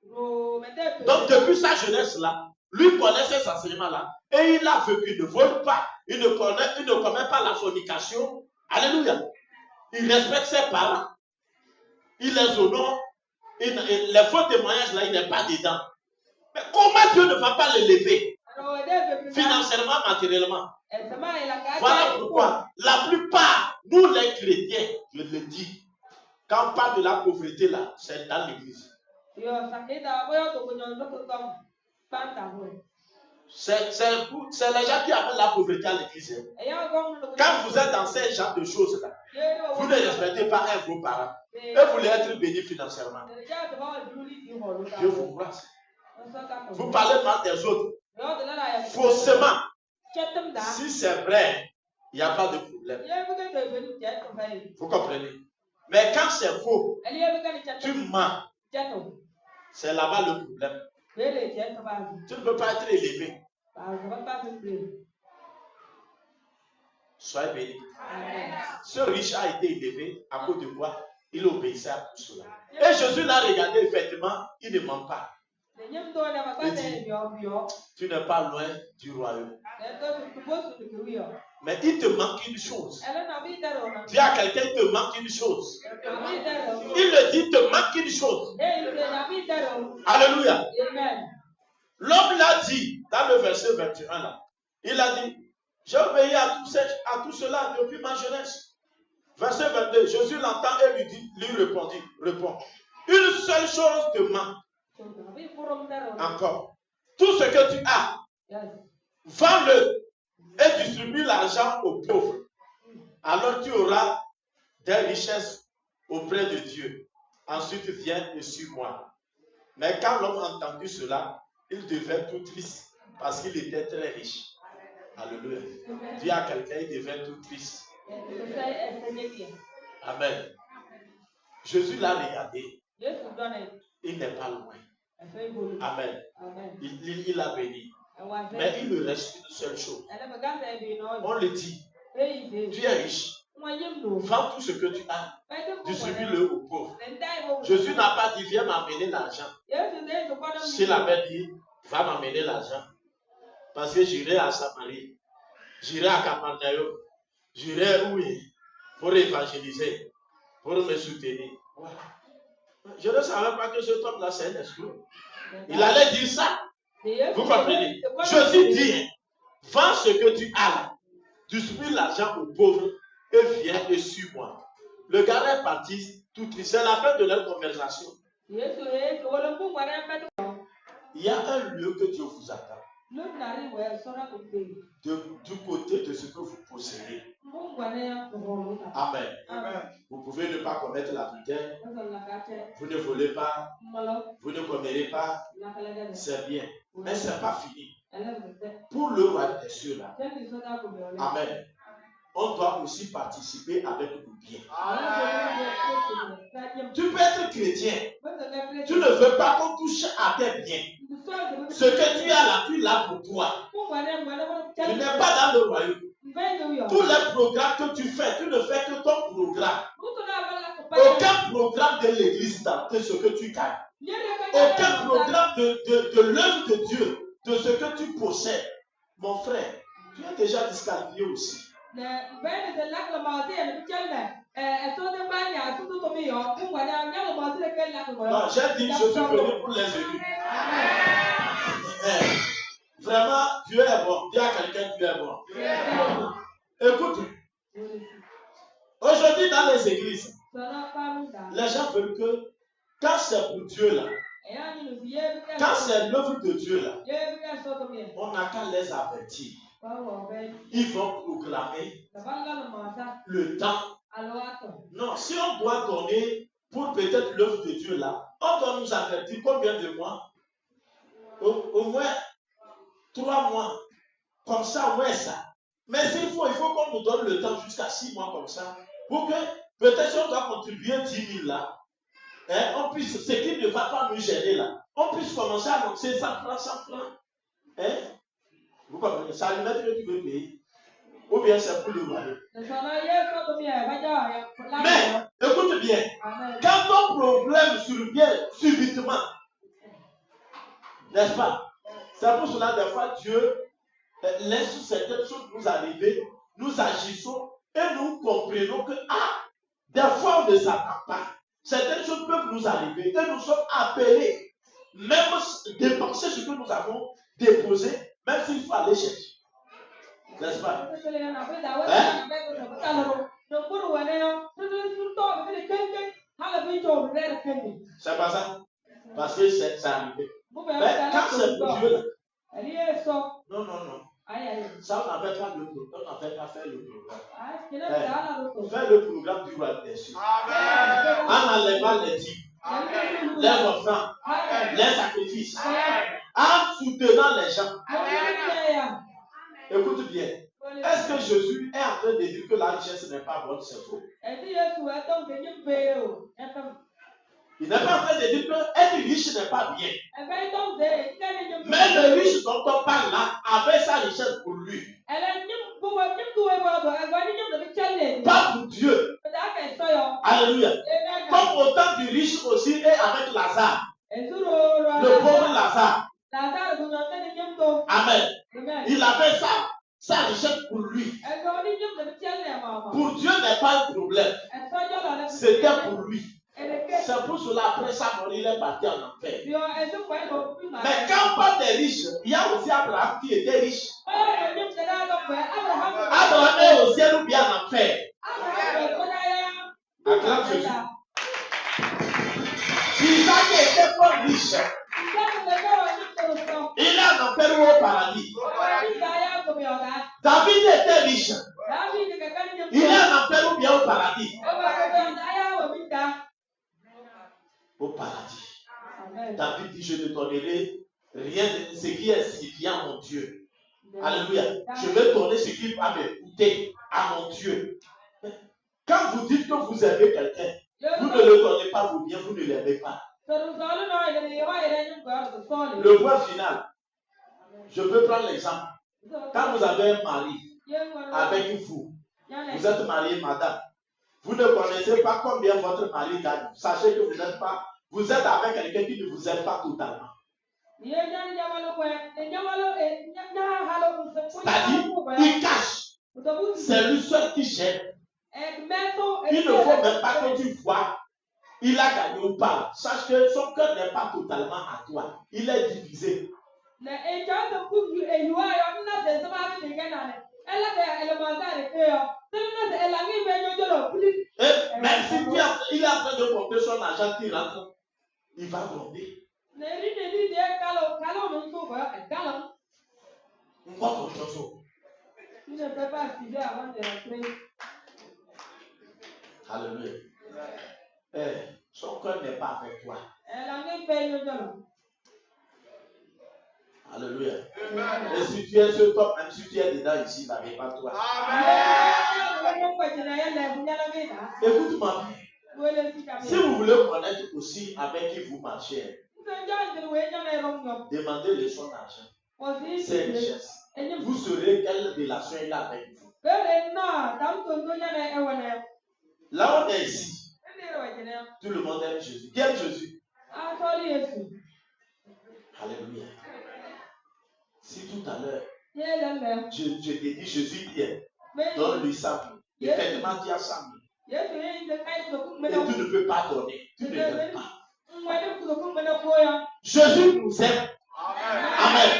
Donc depuis sa jeunesse-là, lui connaît ces enseignements-là et il a vécu, il ne vole pas, il ne commet pas la fornication. Alléluia. Il respecte ses parents. Il les honore. Les faux témoignages là, il n'est pas dedans. Mais comment Dieu ne va pas l'élever financièrement, matériellement? Voilà pourquoi la plupart, nous les chrétiens, je le dis, quand on parle de la pauvreté là, c'est dans l'église. C'est les gens qui amènent la pauvreté à l'église. Quand vous êtes dans ces genres de choses là, vous ne respectez pas vos parents et vous voulez être béni financièrement. Dieu vous grâce. Vous parlez mal des autres. Faussement. Si c'est vrai, il n'y a pas de problème. Vous comprenez? Mais quand c'est faux, tu mens. C'est là-bas le problème. Tu ne peux pas être élevé. Soyez bénis. Ce riche a été élevé à cause de quoi? Il obéissait à tout cela. Et Jésus l'a regardé, effectivement, il ne ment pas. Il dit, tu n'es pas loin du royaume. Mais il te manque une chose. Dis à quelqu'un, il te manque une chose. Il le dit, il te manque une chose. Alléluia. L'homme l'a dit dans le verset 21 là. Il a dit, j'ai obéi à tout cela depuis ma jeunesse. Verset 22, Jésus l'entend et lui répond, une seule chose te manque. Encore. Tout ce que tu as, vends-le et distribue l'argent aux pauvres. Alors tu auras des richesses auprès de Dieu. Ensuite, viens et suis-moi. Mais quand l'homme a entendu cela, il devint tout triste parce qu'il était très riche. Alléluia. Dis à quelqu'un, il devint tout triste. Amen. Jésus l'a regardé. Il n'est pas loin. Amen. Il a béni. Mais il lui reste une seule chose. On le dit, tu es riche. Vends tout ce que tu as. Distribue-le aux pauvres. Jésus n'a pas dit, viens m'amener l'argent. S'il avait dit, va m'amener l'argent. Parce que j'irai à Samarie. J'irai à Capernaum. J'irai où pour évangéliser, pour me soutenir. Voilà. Je ne savais pas que cet homme-là, c'est un escroc. Il allait dire ça. Vous comprenez? Jésus dit, vends ce que tu as là. Distribue l'argent aux pauvres et viens et suis-moi. Le gars est parti tout triste. C'est la fin de leur conversation. Il y a un lieu que Dieu vous attend. Du côté de ce que vous possédez. Amen. Vous pouvez ne pas commettre l'adultère. Vous ne volez pas. Vous ne commérez pas. C'est bien. Mais ce n'est pas fini. Pour le royaume des cieux là. Amen. On doit aussi participer avec le bien. Tu peux être chrétien. Tu ne veux pas qu'on touche à tes biens. Ce que tu as là, tu l'as pour toi. Tu n'es pas dans le royaume. Tous les programmes que tu fais, tu ne fais que ton programme. Aucun programme de l'église de ce que tu gagnes. Aucun programme de l'œuvre de Dieu, de ce que tu possèdes. Mon frère, tu es déjà disqualifié aussi. Non, j'ai dit, je suis venu pour les élus. Vraiment, Dieu est bon. Dis à quelqu'un, Dieu est bon. Écoute, aujourd'hui dans les églises, les gens veulent que, quand c'est pour Dieu là, quand c'est l'œuvre de Dieu là, on n'a qu'à les avertir. Ils vont programmer le temps. Non, si on doit donner pour peut-être l'œuvre de Dieu là, on doit nous avertir combien de mois? Au moins 3 mois. Comme ça, ouais, ça. Mais il faut qu'on nous donne le temps jusqu'à 6 mois comme ça. Pour que, peut-être si on doit contribuer 10 000 là, on puisse, ce qui ne va pas nous gêner là, on puisse commencer à annoncer 100 francs, 100 francs. Vous comprenez? Ça lui met que tu veux payer. Ou bien c'est pour le royaume. Mais, écoute bien, quand ton problème survient subitement, n'est-ce pas? C'est pour cela, des fois, Dieu laisse certaines choses nous arriver, nous agissons et nous comprenons que, des fois, on ne s'attend pas. Certaines choses peuvent nous arriver et nous sommes appelés, même dépenser ce que nous avons déposé, même s'il faut aller chercher. N'est-ce pas? C'est pas ça? Parce que c'est arrivé. Mais quand c'est pour Dieu là, non. Ça, on n'avait pas fait le programme. Fais le programme du royaume des cieux. En enlevant les dîmes, les offrandes, les sacrifices, en soutenant les gens. Écoute bien. Est-ce que Jésus est en train de dire que la richesse n'est pas bonne? C'est faux. Il n'est pas en train de dire que être riche n'est pas bien. Mais le riche dont on parle là avait sa richesse pour lui. Pas pour Dieu. Alléluia. Comme autant du riche aussi est avec Lazare. Le pauvre Lazare. Amen. Il avait sa richesse pour lui. Pour Dieu n'est pas un problème. C'était pour lui. C'est pour cela, après sa mort, il est parti en enfer. Mais quand on parle des riches, il y a aussi Abraham qui était riche. Abraham est au ciel ou bien en enfer. Acclame Jésus. Isaac était pas riche. Il est en enfer ou au paradis. David était riche. Il est en enfer ou bien au paradis. Au paradis. Amen. David dit, je ne donnerai rien de ce qui est signifiant à mon Dieu. Alléluia. Je vais donner ce qui va me coûter à mon Dieu. Quand vous dites que vous aimez quelqu'un, vous ne le donnez pas vous bien, vous ne l'aimez pas. Le point final, je peux prendre l'exemple. Quand vous avez un mari avec vous, Vous êtes marié, madame. Vous ne connaissez pas combien votre mari gagne. Sachez que vous êtes avec quelqu'un qui ne vous aime pas totalement. C'est-à-dire, il cache. C'est lui seul qui gère. Il ne faut même pas que tu vois il a gagné ou pas. Sache que son cœur n'est pas totalement à toi. Il est divisé. Et même si il est en train de compter son argent qui rentre, il va gronder. Tu ne peux pas activer avant de rentrer. Alléluia. Son cœur n'est pas avec toi. Alléluia. Et si tu es sur toi, même si tu es dedans ici, il n'arrive pas toi. Écoute-moi. Si vous voulez connaître aussi avec qui vous marchez, demandez-le son argent, ses richesses. Vous saurez quelle relation il a avec vous. Là, on est ici. Tout le monde aime Jésus. Qui aime Jésus? Alléluia. Si tout à l'heure, je te dis Jésus vient, donne-lui 100 000. Effectivement, tu as 100 000. Et tu ne peux pas donner. Tu ne l'aimes pas. Jésus nous aime. Amen.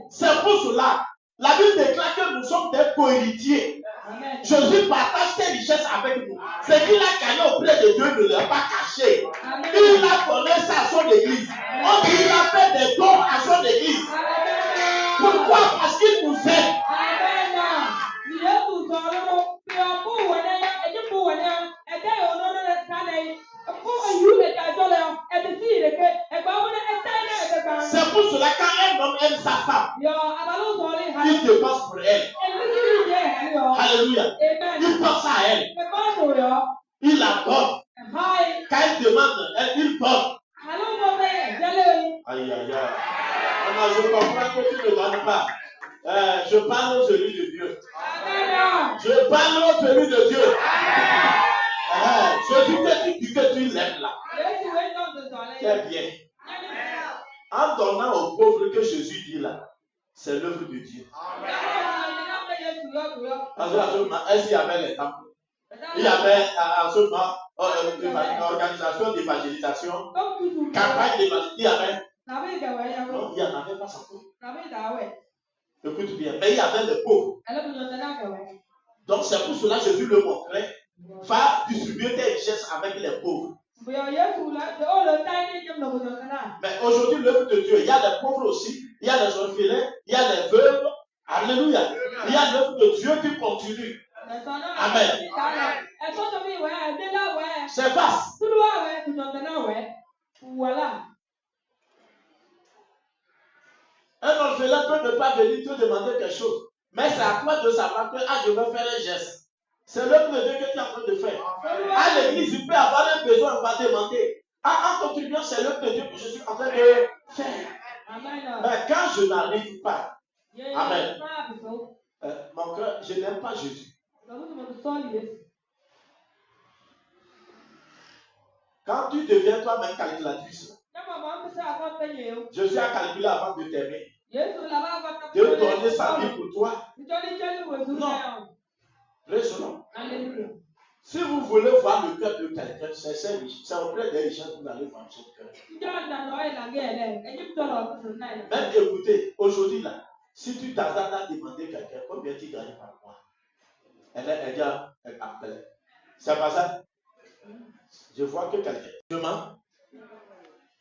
C'est pour cela, la Bible déclare que nous sommes des co-héritiers. Jésus partage ses richesses avec nous. Ce qu'il a gagné auprès de Dieu ne l'a pas caché. Il a donné ça à son église. On dit qu'il a fait des dons à son église. Pourquoi? Parce qu'il nous aime. C'est pour cela quand un homme aime sa femme, il dépense pour elle. Alléluia. Il pense à elle. Il la donne. Quand elle demande, il donne. Aïe, aïe, aïe. Je comprends que tu ne donnes pas. Je parle au celui de Dieu. Je parle au celui de Dieu. Je dis que tu l'aimes là. Très bien. En donnant aux pauvres que Jésus dit là, c'est l'œuvre de Dieu. Est-ce qu'il y avait les temples? Il y avait en ce moment une organisation d'évangélisation, campagne d'évangélisation. Il y avait. Non, il n'y en avait pas ça. Écoute bien, mais il y avait les pauvres. Donc c'est pour cela que Jésus le montrait. Va distribuer tes richesses avec les pauvres. Mais aujourd'hui, l'œuvre de Dieu, il y a les pauvres aussi, il y a les orphelins, il y a les veuves. Alléluia. Il y a l'œuvre de Dieu qui continue. Amen. C'est vaste. Voilà. Un orphelin peut ne pas venir te demander quelque chose. Mais c'est à toi de savoir que je vais faire un geste. C'est l'œuvre de Dieu que tu es en train de faire. À l'église, il peut avoir un besoin, on va demander. En contribuant, c'est l'œuvre de Dieu que je suis en train de faire. Mais quand je n'arrive pas, amen. Mon cœur, je n'aime pas Jésus. Quand tu deviens toi-même calculatrice, je suis à calculer avant de t'aimer. De donner sa vie pour toi. Non. Raisonnons. Si vous voulez voir le cœur de quelqu'un, c'est auprès des richesses que vous allez voir son cœur. Même écoutez, aujourd'hui là, si tu t'hasardes à demander quelqu'un, combien tu gagnes par mois? Elle dit, c'est pas ça. Je vois que quelqu'un demande.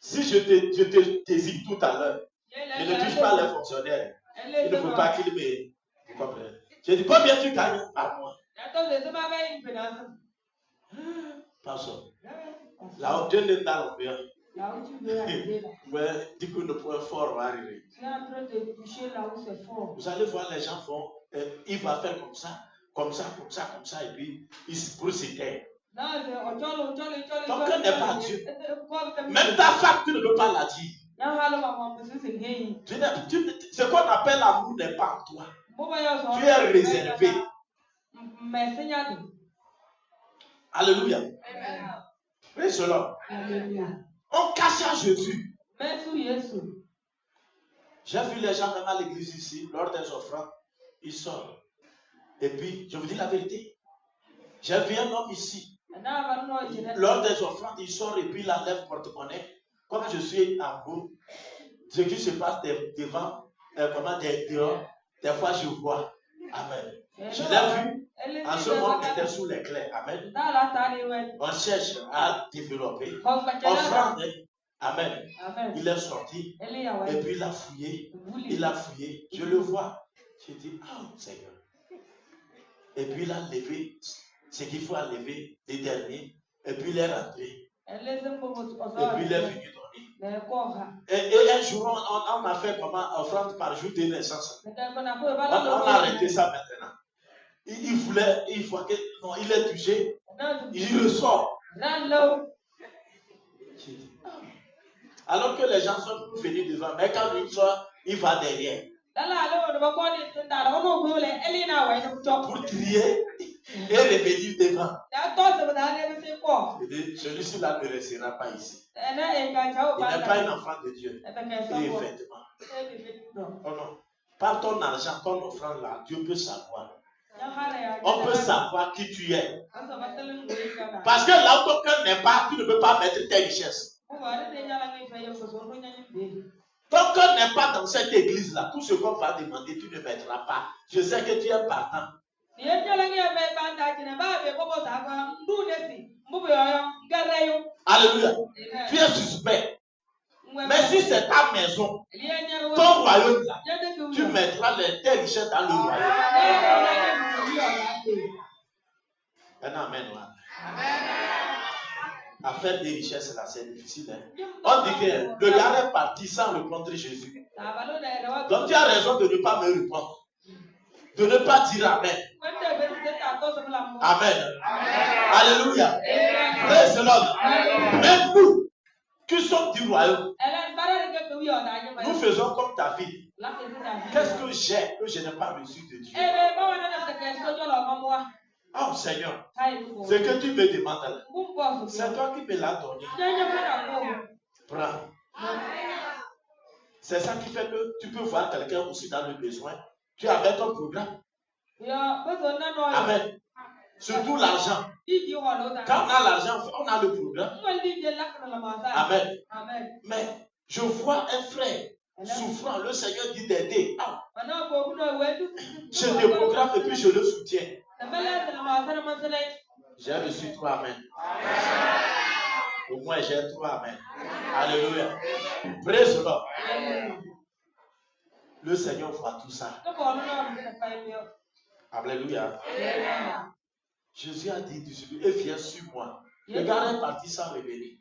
Si je te désire tout à l'heure, je ne touche pas les fonctionnaires. Il ne faut pas qu'ils me comprennent. Je dis, combien tu gagnes par mois? Personne. Là où Dieu n'est pas bien. Ouais, du coup, le point fort va arriver. Vous allez voir, les gens font, il va faire comme ça, et puis il se brûle ses terres. Ton cœur n'est pas Dieu. Même ta femme, tu ne peux pas la dire. Ce qu'on appelle l'amour n'est pas en toi. Tu es réservé. Alléluia. Praise the Lord. On cachait Jésus. J'ai vu les gens même à l'église ici, lors des offrandes, ils sortent. Et puis, je vous dis la vérité. J'ai vu un homme ici. Lors des offrandes, il sort et puis il enlève porte-monnaie. Comme je suis en haut, ce qui se passe devant, dehors, des fois je vois. Amen. Je l'ai vu. En ce moment, il était sous les clés. Amen. On cherche à développer. Offrande. Amen. Il est sorti. Et puis il a fouillé. Il a fouillé. Je le vois. Je dis, oh Seigneur. Et puis il a levé ce qu'il faut lever, les derniers. Et puis il est rentré. Et puis il est venu donner. Et un jour, on a fait comment offrande par jour de naissance. On a arrêté ça maintenant. Il voulait, il voit que non, il est touché. Il ressort. Alors que les gens sont venus devant, mais quand il sort, il va derrière. Pour crier et revenir devant. Celui-ci là ne restera pas ici. Il n'est pas un enfant de Dieu. Et effectivement. Oh non. Par ton argent, ton offrande là, Dieu peut savoir. On peut savoir qui tu es. Parce que là où ton cœur n'est pas, tu ne peux pas mettre tes richesses. Ton cœur n'est pas dans cette église-là. Tout ce qu'on va demander, tu ne mettras pas. Je sais que tu es partant. Alléluia. Tu es suspect. Mais si c'est ta maison, ton royaume, là, tu mettras tes richesses dans le royaume. Amen. À faire des richesses là, c'est difficile. Hein? On dit que le gars est parti sans répondre Jésus. Donc tu as raison de ne pas me répondre. De ne pas dire Amen. Amen. Alléluia. Praise the Lord. Même nous, qui sommes du royaume, nous faisons comme David. Qu'est-ce que j'ai que je n'ai pas reçu de Dieu? Oh Seigneur, ce que tu me demandes là, c'est toi qui me l'as donné. Prends. C'est ça qui fait que tu peux voir quelqu'un aussi dans le besoin. Tu avais ton programme. Amen. Surtout l'argent. Quand on a l'argent, on a le programme. Amen. Mais je vois un frère souffrant, le Seigneur dit d'aider. Ah. Je le programme et puis je le soutiens. J'ai reçu 3 Amen. Au moins j'ai 3 Amen. Alléluia. Praise the Lord. Le Seigneur voit tout ça. Alléluia. Jésus a dit, et viens sur moi. Le gars est parti sans revenir.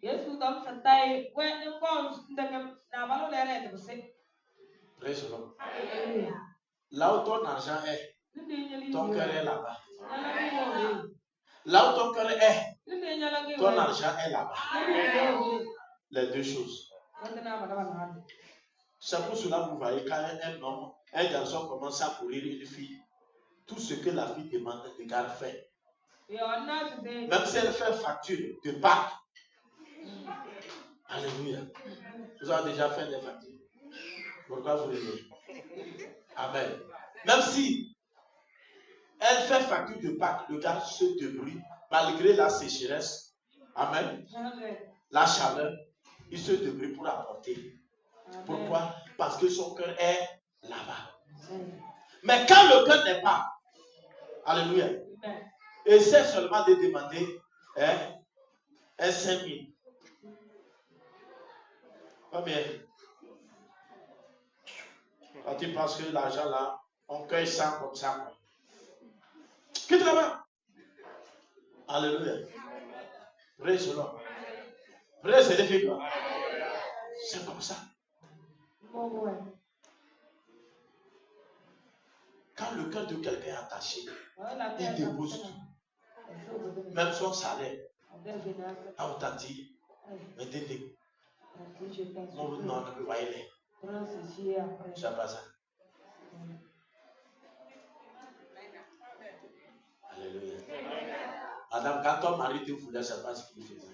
Praise the Lord. Là où ton argent est, ton cœur est là-bas. Là où ton cœur est, ton argent est là-bas. Les deux choses. C'est pour cela que vous voyez quand un garçon commence à courir une fille, tout ce que la fille demande, le gars fait. Même si elle fait facture de Pâques. Alléluia. Vous avez déjà fait des factures. Pourquoi vous riez? Amen. Même si elle fait facture de Pâques, le gars se débrouille malgré la sécheresse. Amen. La chaleur, il se débrouille pour apporter. Amen. Pourquoi? Parce que son cœur est là-bas. Mais quand le cœur n'est pas, alléluia, essaie seulement de demander un 5 000. Combien? Quand tu penses que l'argent là, on cueille ça comme ça. Quitte là-bas. Alléluia. Praise the Lord. Praise the Lord. C'est comme ça. Quand le cœur de quelqu'un est attaché, il dépose tout. Même son salaire. Ah, on t'a dit, mais t'es non, non, ne voyez-les. C'est pas ça. Madame, quand ton mari te voulait, c'est pas ce qu'il faisait.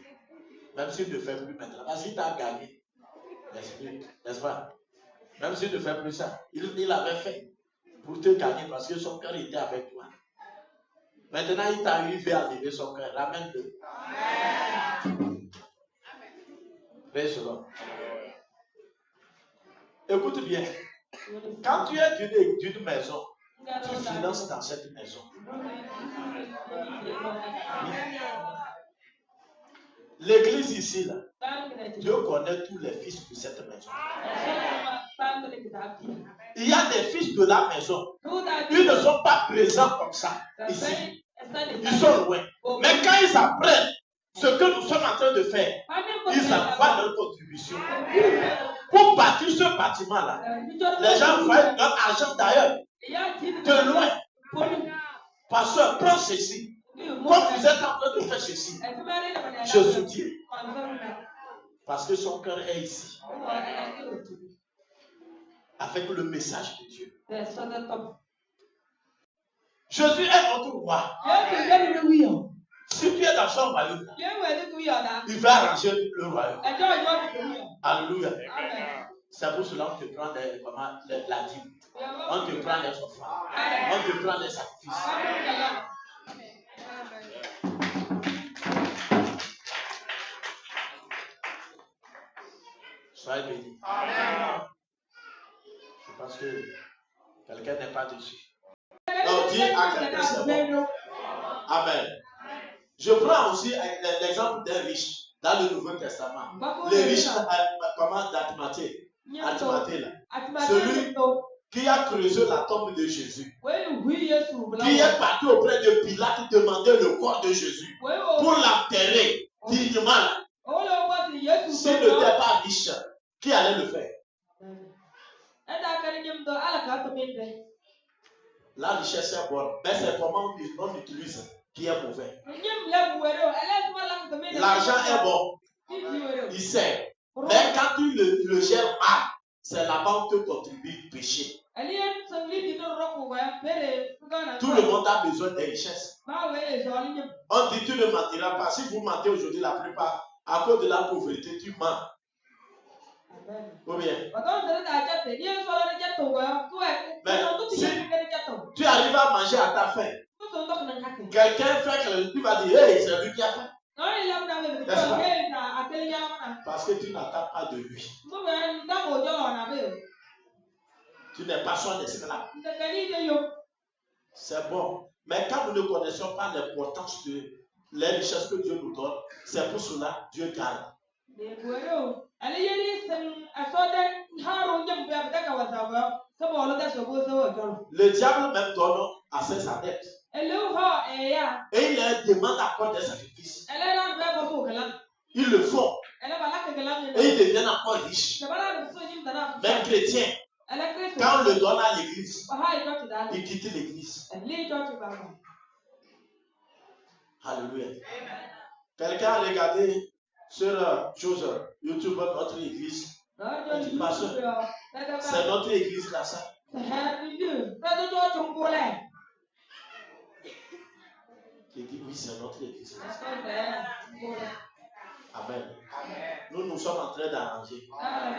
Même s'il ne fait plus maintenant. Parce qu'il t'a gagné. N'est-ce pas? Même s'il ne fait plus ça. Il avait fait pour te gagner parce que son cœur était avec toi. Maintenant, il t'a arrivé à lever son cœur. Ramène-le. Praise the Lord. Écoute bien. Quand tu es d'une maison, tu finances dans cette maison. L'église ici, là, Dieu connaît tous les fils de cette maison. Il y a des fils de la maison. Ils ne sont pas présents comme ça ici. Ils sont loin. Mais quand ils apprennent ce que nous sommes en train de faire, ils envoient leur contribution. Pour bâtir ce bâtiment-là, les gens voient leur argent d'ailleurs, de loin. Pasteur, prends ceci. Comme vous êtes en train de faire ceci, je soutiens. Parce que son cœur est ici. Avec le message de Dieu. Jésus est notre roi. Si tu es dans son royaume, il va arranger le royaume. Alléluia. C'est pour cela qu'on te prend la dîme. On te prend les offrandes. On te prend les sacrifices. Soyez bénis. C'est parce que quelqu'un n'est pas dessus. Donc dis à quelqu'un c'est bon. Amen. Je prends aussi l'exemple d'un riche dans le Nouveau Testament. Les riches, comment d'Arimathée là. Celui qui a creusé la tombe de Jésus. Qui est parti auprès de Pilate demander le corps de Jésus pour l'enterrer dignement. S'il n'était pas riche, qui allait le faire? La richesse est bonne, mais c'est comment on utilise qui est mauvais. L'argent est bon, il sert. Mais quand tu le gères mal, c'est là-bas où tu contribues au péché. Tout le monde a besoin des richesses. On dit tu ne mentiras pas. Si vous mentez aujourd'hui, la plupart, à cause de la pauvreté, tu mens. Ou bien. Mais si tu arrives à manger à ta faim, quelqu'un fait, tu vas dire, hey, c'est lui qui a faim. N'est-ce pas? Parce que tu n'attends pas de lui. Tu n'es pas son esclave. C'est bon. Mais quand nous ne connaissons pas l'importance de les richesses que Dieu nous donne, c'est pour cela que Dieu garde. Le diable même donne à ses adeptes. Et il leur demande encore des sacrifices. Ils le font. Et ils deviennent encore riches. Même chrétiens, quand on le donne à l'église, il quitte l'église. Alléluia. Quelqu'un a regardé sur YouTube notre église. Il dit, pasteur, c'est notre église là, ça. Il dit, oui, c'est notre église là. Amen. Nous sommes en train d'arranger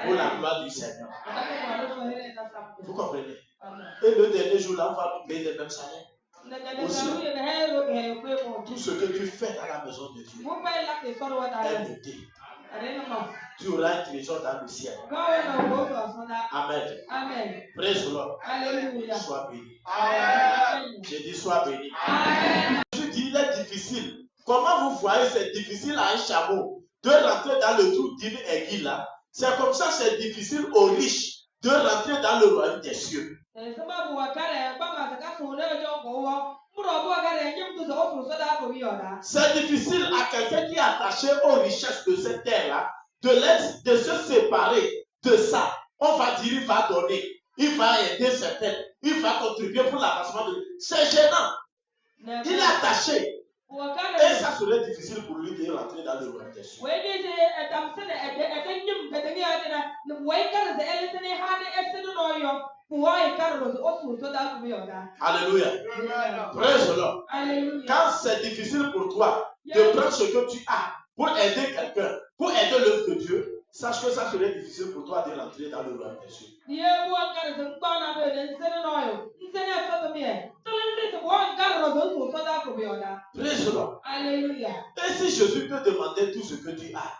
pour la gloire du Seigneur. Vous comprenez? Et le dernier jour là, on va nous payer les mêmes salaires. Aussi, tout ce que tu fais dans la maison de Dieu est noté. Tu auras un trésor dans le ciel. Amen. Amen. Praise the Lord. Sois béni. J'ai dit sois béni. Je dis il est difficile. Comment vous voyez c'est difficile à un chameau de rentrer dans le trou d'une aiguille là? C'est comme ça c'est difficile aux riches de rentrer dans le royaume des cieux. C'est difficile à quelqu'un qui est attaché aux richesses de cette terre-là de se séparer de ça. On va dire, il va donner, il va aider certains, il va contribuer pour l'avancement de... C'est gênant. Il est attaché. Et ça serait difficile pour lui de rentrer dans le royaume des cieux. Alléluia. Praise the Lord. Quand c'est difficile pour toi de prendre ce que tu as pour aider quelqu'un, pour aider l'œuvre de Dieu, sache que ça serait difficile pour toi de rentrer dans le royaume des cieux. Praise the Lord. Et si Jésus peut demander tout ce que tu as,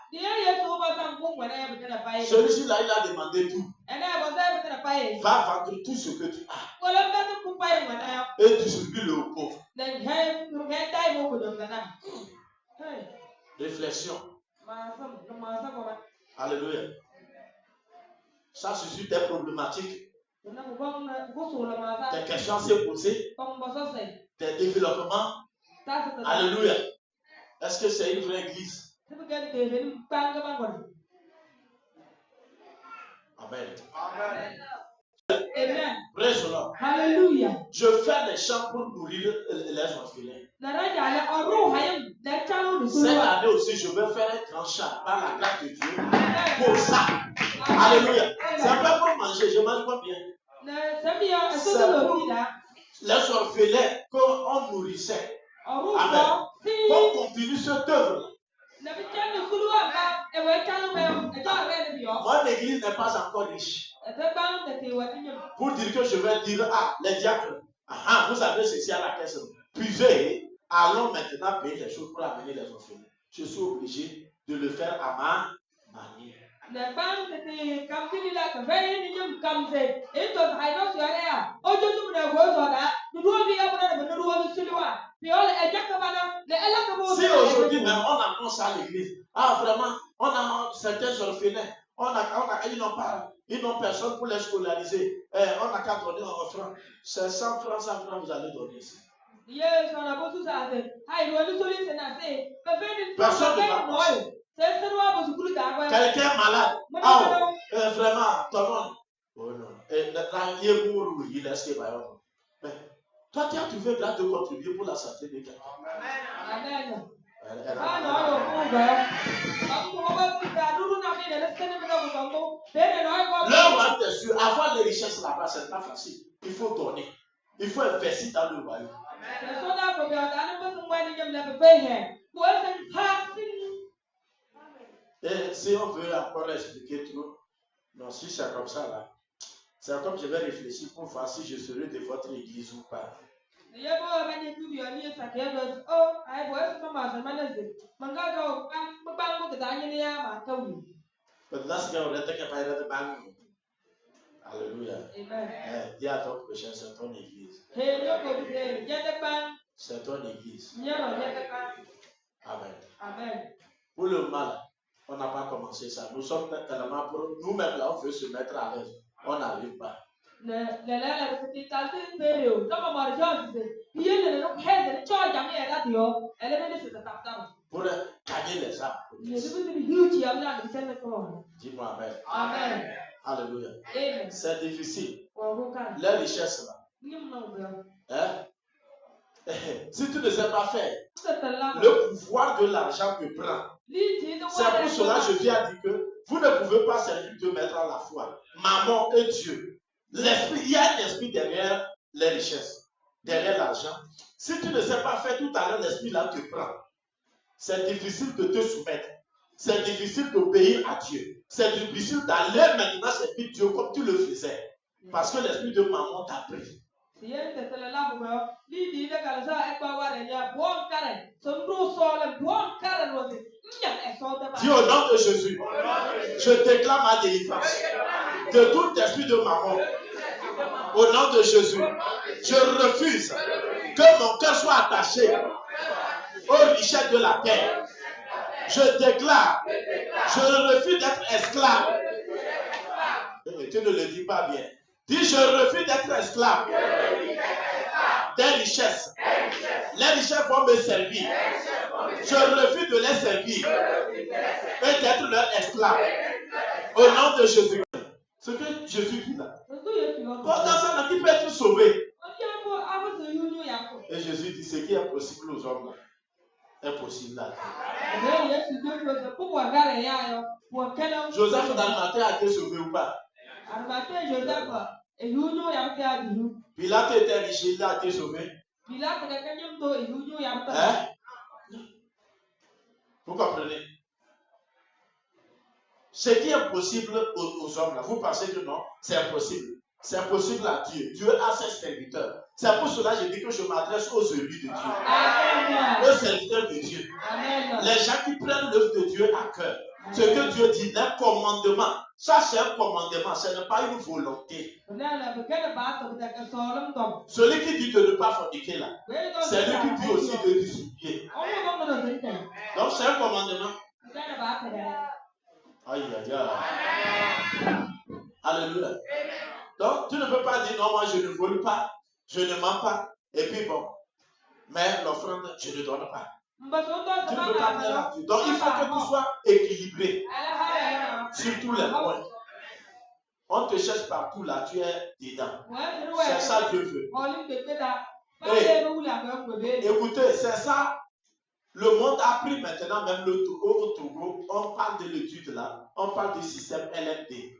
celui-ci là, il a demandé tout. Va vendre tout ce que tu as et distribue-le aux pauvres. Réflexion. Alléluia. Ça suscite des problématiques. Des questions à se poser. Des développements. Alléluia. Est-ce que c'est une vraie église? Amen. Amen. Praise the Lord. Hallelujah. Je fais les chants pour nourrir les orphelins. Cette année aussi, je vais faire un grand chant par la grâce de Dieu pour ça. Alléluia. C'est un peu pour manger, je mange pas bien. C'est pour les orphelins qu'on nourrissait. Amen. Qu'on continue cette œuvre. Mon église n'est pas encore riche. Pour dire que je vais dire, les diacres, vous avez ceci à la caisse, puisez, allons maintenant payer les choses pour amener les orphelins. Je suis obligé de le faire à ma manière. Si aujourd'hui même on annonce à l'église, vraiment, on a certains orphelins, ils n'ont personne pour les scolariser. On n'a qu'à donner un franc. C'est 100 francs, vous allez donner ici. Personne ne va penser. Quelqu'un est malade. Vraiment, ton nom. Oh non. Toi, tu as trouvé grâce de contribuer pour la santé de quelqu'un. Amen. Le royaume des cieux, avoir les richesses là-bas, c'est pas facile. Il faut donner. Il faut investir dans le royaume. Et si on veut encore expliquer trop, non, si c'est comme ça là, c'est comme je vais réfléchir pour voir si je serai de votre église ou pas. Alléluia. Dis à ton prochain, c'est ton église. C'est ton église. Amen. Amen. Pour le mal, on n'a pas commencé ça. Nous sommes tellement pour nous-mêmes là, on veut se mettre à l'aise. On n'arrive pas. Pour gagner les âmes. Dis-moi Amen. Amen. Alléluia. Amen. C'est difficile. Les richesses là. Si tu ne sais pas faire, le pouvoir de l'argent te prend. C'est pour cela que je viens à dire que vous ne pouvez pas servir deux maîtres à la fois. Maman et Dieu. L'esprit, il y a un esprit derrière les richesses, derrière l'argent. Si tu ne sais pas faire tout à l'heure, l'esprit là te prend. C'est difficile de te soumettre. C'est difficile d'obéir à Dieu. C'est difficile d'aller maintenant servir Dieu comme tu le faisais. Parce que l'esprit de maman t'a pris. Dis au nom de Jésus, je déclare ma délivrance de tout esprit de maman. Au nom de Jésus, je refuse que mon cœur soit attaché aux richesses de la terre. Je déclare, je refuse d'être esclave. Tu ne le dis pas bien. Dis, je refuse d'être esclave des richesses. Les richesses vont me servir. Je refuse de les servir et d'être leur esclave. Au nom de Jésus. Ce que Jésus dit là. Quand ça qui peut être sauvé. Et Jésus dit, ce qui est possible aux hommes là, est possible à Dieu. Joseph d'Arimathée a été sauvé ou pas? Pilate était riche, il a été sauvé. Hein? Vous comprenez? Ce qui est impossible aux hommes, là, vous pensez que non, c'est impossible. C'est impossible à Dieu. Dieu a ses serviteurs. C'est pour cela que je dis que je m'adresse aux élus de Dieu. Amen. Aux serviteurs de Dieu. Amen. Les gens qui prennent l'œuvre de Dieu à cœur. Amen. Ce que Dieu dit, un commandement. Ça, c'est un commandement. Ce n'est pas une volonté. Celui qui dit de ne pas forniquer là, c'est lui qui dit aussi de discipliner. Donc, c'est un commandement. Aïe, aïe, aïe. Alléluia. Donc, tu ne peux pas dire non, moi je ne vole pas, je ne mens pas, et puis bon, mais l'offrande, je ne donne pas. Tu ne peux pas faire là-dessus. Donc, il faut que tu sois équilibré sur tous les points. On te cherche partout là, tu es dedans. C'est ça que Dieu veut. Et, écoutez, c'est ça. Le monde a pris maintenant, même au Togo, on parle de l'étude là, on parle du système LMD.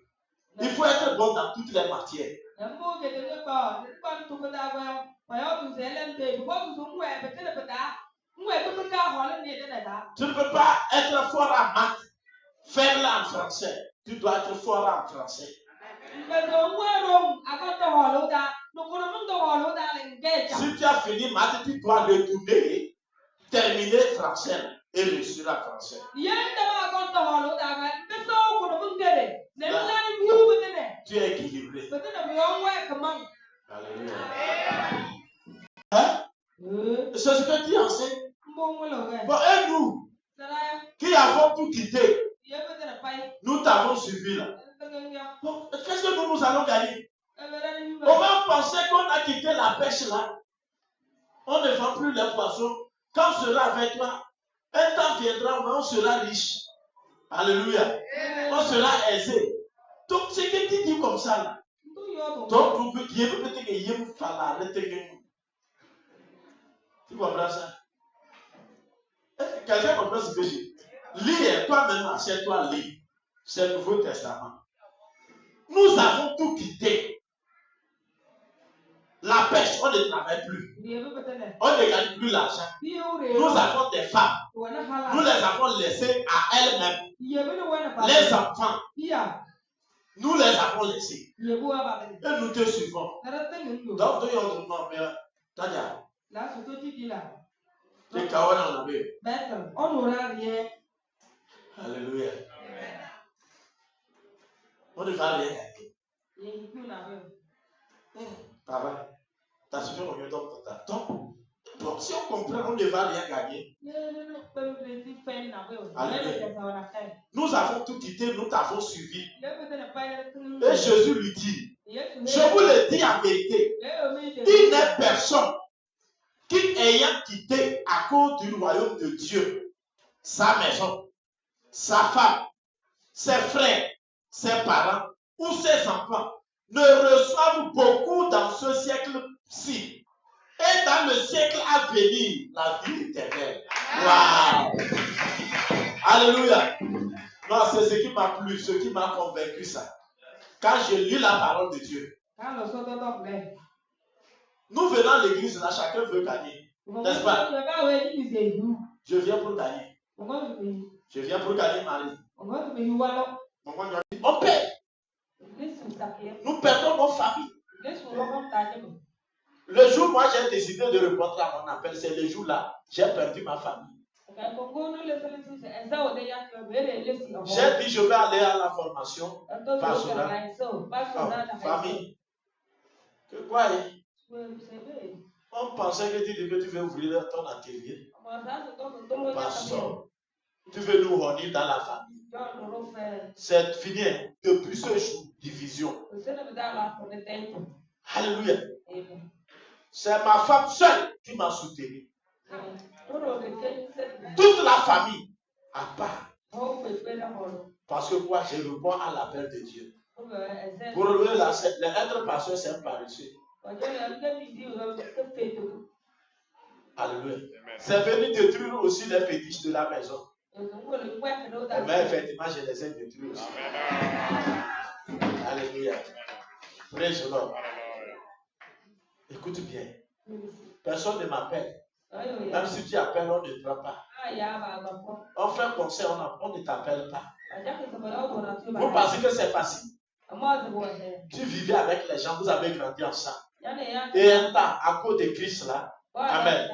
Il faut être bon dans toutes les matières. Tu ne peux pas être fort en maths, faire là en français. Tu dois être fort en français. Si tu as fini maths, tu dois retourner, terminer français et réussir en français. Tu es équilibré. Alléluia. Hein? C'est ce que tu enseignes. Bon, et nous, qui avons tout quitté, nous t'avons suivi là. Bon, qu'est-ce que nous allons gagner? On va penser qu'on a quitté la pêche là. On ne vend plus les poissons. Quand on sera avec toi, un temps viendra où on sera riche. Alléluia. On sera aisé. Donc, ce que tu dis comme ça là. Donc, tu comprends ça? Quelqu'un comprend ce que j'ai dit? Lis, toi-même, achète-toi, lis. C'est le Nouveau Testament. Nous avons tout quitté. La pêche, on ne travaille plus. On ne gagne plus l'argent. Nous avons des femmes. Nous les avons laissées à elles-mêmes. Les enfants. Nous les avons laissés. Et nous te suivons. Donc, tu on n'aura rien. Alléluia. On ne va rien gagner. Donc, si on comprend, on ne va rien gagner. Alléluia. Nous avons tout quitté, nous t'avons suivi. Et Jésus lui dit, je vous le dis en vérité, il n'est personne qui ayant quitté à cause du royaume de Dieu, sa maison, sa femme, ses frères, ses parents ou ses enfants, ne reçoivent beaucoup dans ce siècle-ci. Et dans le siècle à venir, la vie éternelle. Waouh! Alléluia! Non, c'est ce qui m'a plu, ce qui m'a convaincu ça. Quand je lis la parole de Dieu. Nous venons à l'église, là, chacun veut gagner. N'est-ce pas? Je viens pour gagner. Je viens pour gagner Marie. On perd. Nous perdons nos familles. Le jour où moi j'ai décidé de répondre à mon appel, c'est le jour-là, j'ai perdu ma famille. J'ai dit, je vais aller à la formation pastorale. Famille. Que quoi? On pensait que tu veux ouvrir ton atelier. Pasteur, tu veux nous réunir dans la famille. C'est fini. Depuis ce jour, division. Alléluia. C'est ma femme seule qui m'a soutenu. Toute la famille, à part. Parce que quoi? Je réponds à l'appel de Dieu. Pour le être pasteur, c'est un paresseux. Alléluia. C'est venu détruire aussi les fétiches de la maison. Mais effectivement, je les ai détruits aussi. Alléluia. Praise the Lord. Écoute bien. Personne ne m'appelle. Même si tu appelles, on ne te prend pas. On fait un conseil, on ne t'appelle pas. Vous pensez que c'est facile? Tu vivais avec les gens, vous avez grandi ensemble. Et un temps, à cause de Christ là, amen.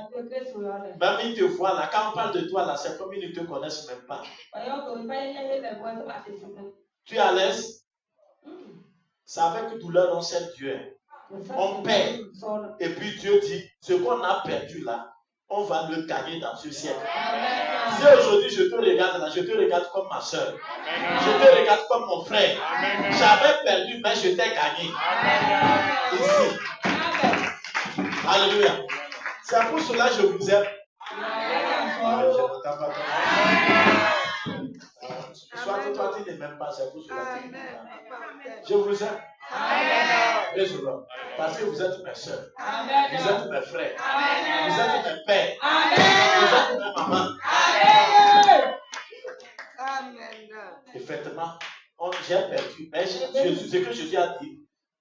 Même ils te voient là, quand on parle de toi là, c'est comme ils ne te connaissent même pas. Tu es à l'aise? C'est avec douleur on sait Dieu. On perd. Et puis Dieu dit, ce qu'on a perdu là, on va le gagner dans ce siècle. Si aujourd'hui je te regarde là, je te regarde comme ma soeur. Je te regarde comme mon frère. J'avais perdu, mais je t'ai gagné. Ici. Alléluia. C'est pour cela que je vous aime. Soit toi tu n'aimes pas, c'est pour cela que je vous aime. Amen. Parce que vous êtes mes soeurs. Vous êtes mes frères. Vous êtes mes pères. Vous êtes mes mamans. Effectivement, j'ai perdu. Mais ce que Jésus a dit,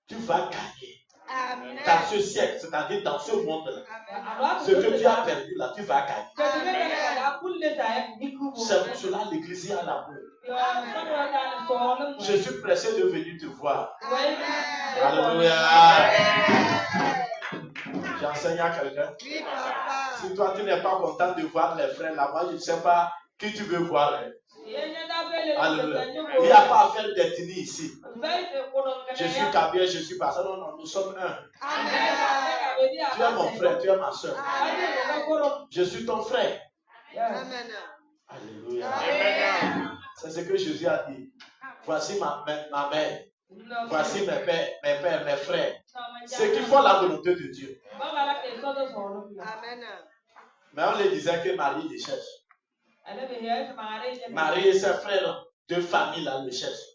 tu vas gagner. Dans ce siècle, c'est-à-dire dans ce monde-là. Ce que tu as perdu là, tu vas gagner. C'est pour cela que l'église est à l'amour. Je suis pressé de venir te voir. Alléluia. J'enseigne à quelqu'un. Si toi tu n'es pas content de voir les frères là, moi je ne sais pas qui tu veux voir. Alléluia. Il n'y a pas à faire d'ethnie ici. Je suis Kabir, je suis pas ça. Non, non, nous sommes un. Tu es mon frère, tu es ma soeur. Je suis ton frère. Alléluia. C'est ce que Jésus a dit. Voici ma mère. Voici mes pères, mes frères. Ceux qui font la volonté de Dieu. Mais on les disait que Marie les cherche. Marie et ses frères de famille là le cherchent.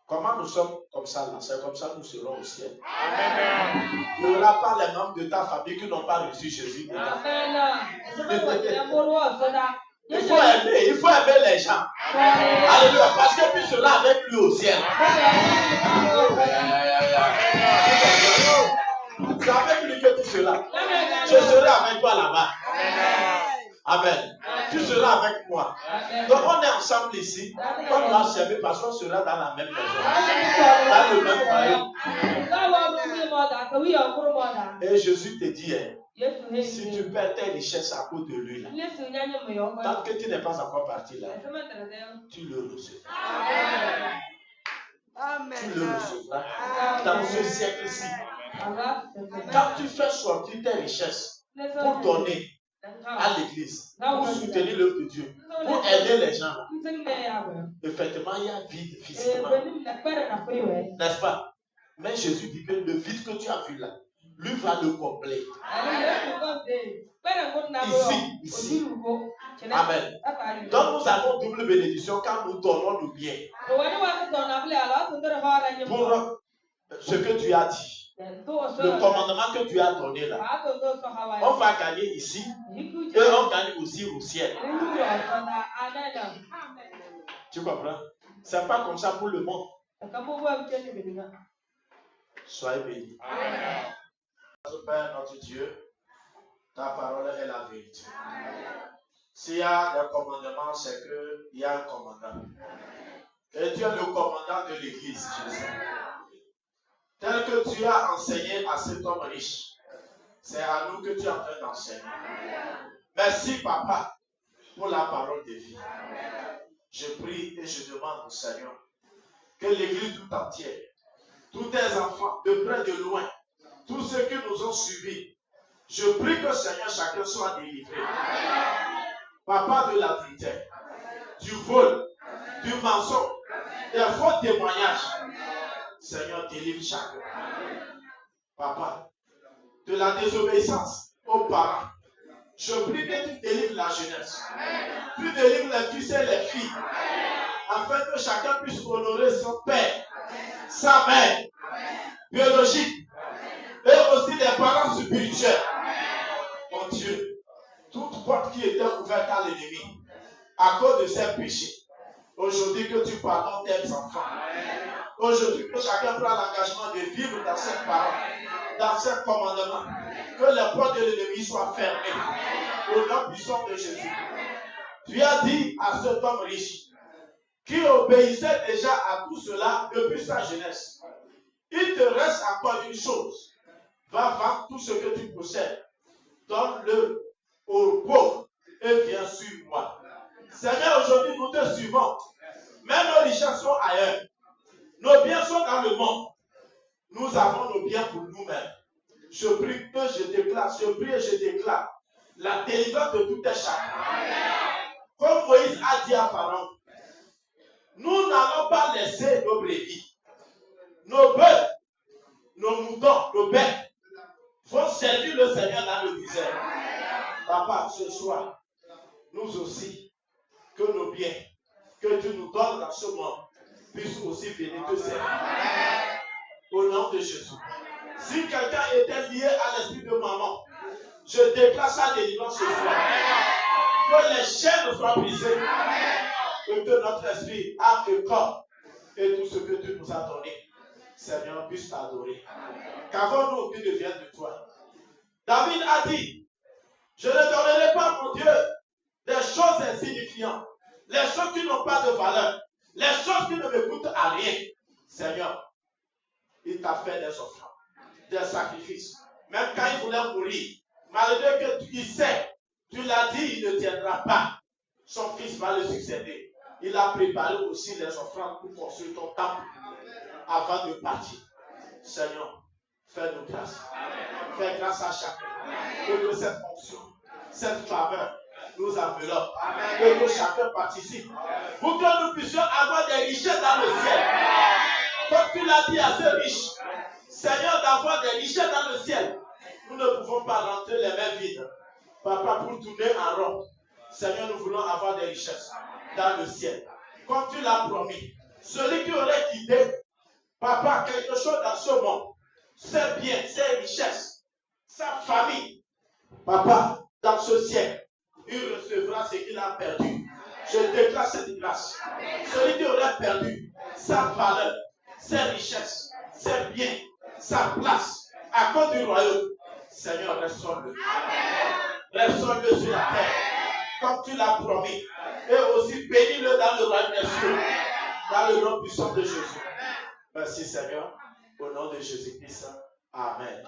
Comment nous sommes comme ça là? C'est comme ça que nous serons au ciel. Il n'y aura pas les membres de ta famille qui n'ont pas reçu Jésus. Il faut aimer les gens. Alléluia. Parce que tu seras avec lui au ciel. C'est avec lui que tu seras. Je serai avec toi là-bas. Amen. Tu seras avec moi. Donc on est ensemble ici. On doit s'aimer parce qu'on sera dans la même maison. Dans le même foyer. Et Jésus te dit, si tu perds tes richesses à cause de lui, là, tant que tu n'es pas encore parti là, tu le recevras. Tu le recevras dans ce siècle-ci. Quand tu fais sortir tes richesses pour donner à l'église, pour soutenir l'œuvre de Dieu, pour aider les gens, effectivement, il y a un vide physiquement. N'est-ce pas? Mais Jésus dit que le vide que tu as vu là, lui va le combler. Ici. Amen. Donc nous avons double bénédiction quand nous donnons le bien. Pour ce que tu as dit. Le commandement que tu as donné là. On va gagner ici. Et on gagne aussi au ciel. Tu comprends? C'est pas comme ça pour le monde. Soyez bénis. Notre Père, notre Dieu, ta parole est la vérité. S'il y a des commandements, c'est qu'il y a un commandant. Et Dieu est le commandant de l'église, Jésus. Tel que tu as enseigné à cet homme riche, c'est à nous que tu es en train d'enseigner. Merci, Papa, pour la parole de vie. Je prie et je demande au Seigneur que l'église tout entière, tous tes enfants, de près de loin, tous ceux qui nous ont suivis, je prie que Seigneur, chacun soit délivré. Papa, de l'adultère, du vol, du mensonge, des faux témoignages. Seigneur, délivre chacun. Papa, de la désobéissance aux parents. Je prie que tu délivres la jeunesse. Tu délivres les fils et les filles. Afin que chacun puisse honorer son père, sa mère, biologique, et aussi les parents spirituels. Mon Dieu, toute porte qui était ouverte à l'ennemi, à cause de ses péchés, Aujourd'hui, que tu pardonnes tes enfants. Aujourd'hui, que chacun prend l'engagement de vivre dans cette parole, dans ce commandement. Que les portes de l'ennemi soient fermées. Au nom puissant de Jésus. Tu as dit à cet homme riche, qui obéissait déjà à tout cela depuis sa jeunesse. Il te reste encore une chose. Va vendre tout ce que tu possèdes. Donne-le aux pauvres et viens sur moi. Seigneur, aujourd'hui, nous te suivons. Mais nos richesses sont ailleurs. Nos biens sont dans le monde. Nous avons nos biens pour nous-mêmes. Je prie que je déclare, je prie et je déclare la délivrance de tous tes chagrins. Comme Moïse a dit à Pharaon, nous n'allons pas laisser nos brebis, nos bœufs, nos moutons, nos bêtes vont servir le Seigneur dans le désert. Papa, ce soir, nous aussi, que nos biens, que tu nous donnes dans ce monde, puissent aussi venir te servir. Au nom de Jésus. Si quelqu'un était lié à l'esprit de maman, je déclare sa délivrance ce soir. Que les chaînes soient brisées. Et que notre esprit, âme et corps, et tout ce que tu nous as donné, Seigneur, puisse t'adorer. Qu'avons-nous qui ne vienne de toi? David a dit, je ne donnerai pas, mon Dieu, des choses insignifiantes, les choses qui n'ont pas de valeur, les choses qui ne me coûtent à rien. Seigneur, il t'a fait des offrandes, des sacrifices. Même quand il voulait mourir, malgré que tu sais, tu l'as dit, il ne tiendra pas. Son fils va le succéder. Il a préparé aussi les offrandes pour construire ton temple avant de partir. Seigneur, fais-nous grâce. Fais grâce à chacun. Que cette fonction, cette faveur nous enveloppe. Que chacun participe. Pour que nous puissions avoir des richesses dans le ciel. Comme tu l'as dit à ce riche, Seigneur, d'avoir des richesses dans le ciel. Nous ne pouvons pas rentrer les mains vides. Papa, pour tourner en rond. Seigneur, nous voulons avoir des richesses dans le ciel. Comme tu l'as promis. Celui qui aurait quitté, Papa, quelque chose dans ce monde, ses biens, ses richesses, sa famille, Papa, dans ce ciel, il recevra ce qu'il a perdu. Je déclare cette grâce. Celui qui aurait perdu sa valeur, ses richesses, ses biens, sa place, à cause du royaume, Seigneur, restaure-le. Restaure-le sur la terre, comme tu l'as promis. Et aussi bénis-le dans le royaume des cieux, dans le nom puissant de Jésus. Merci Seigneur, au nom de Jésus-Christ. Amen.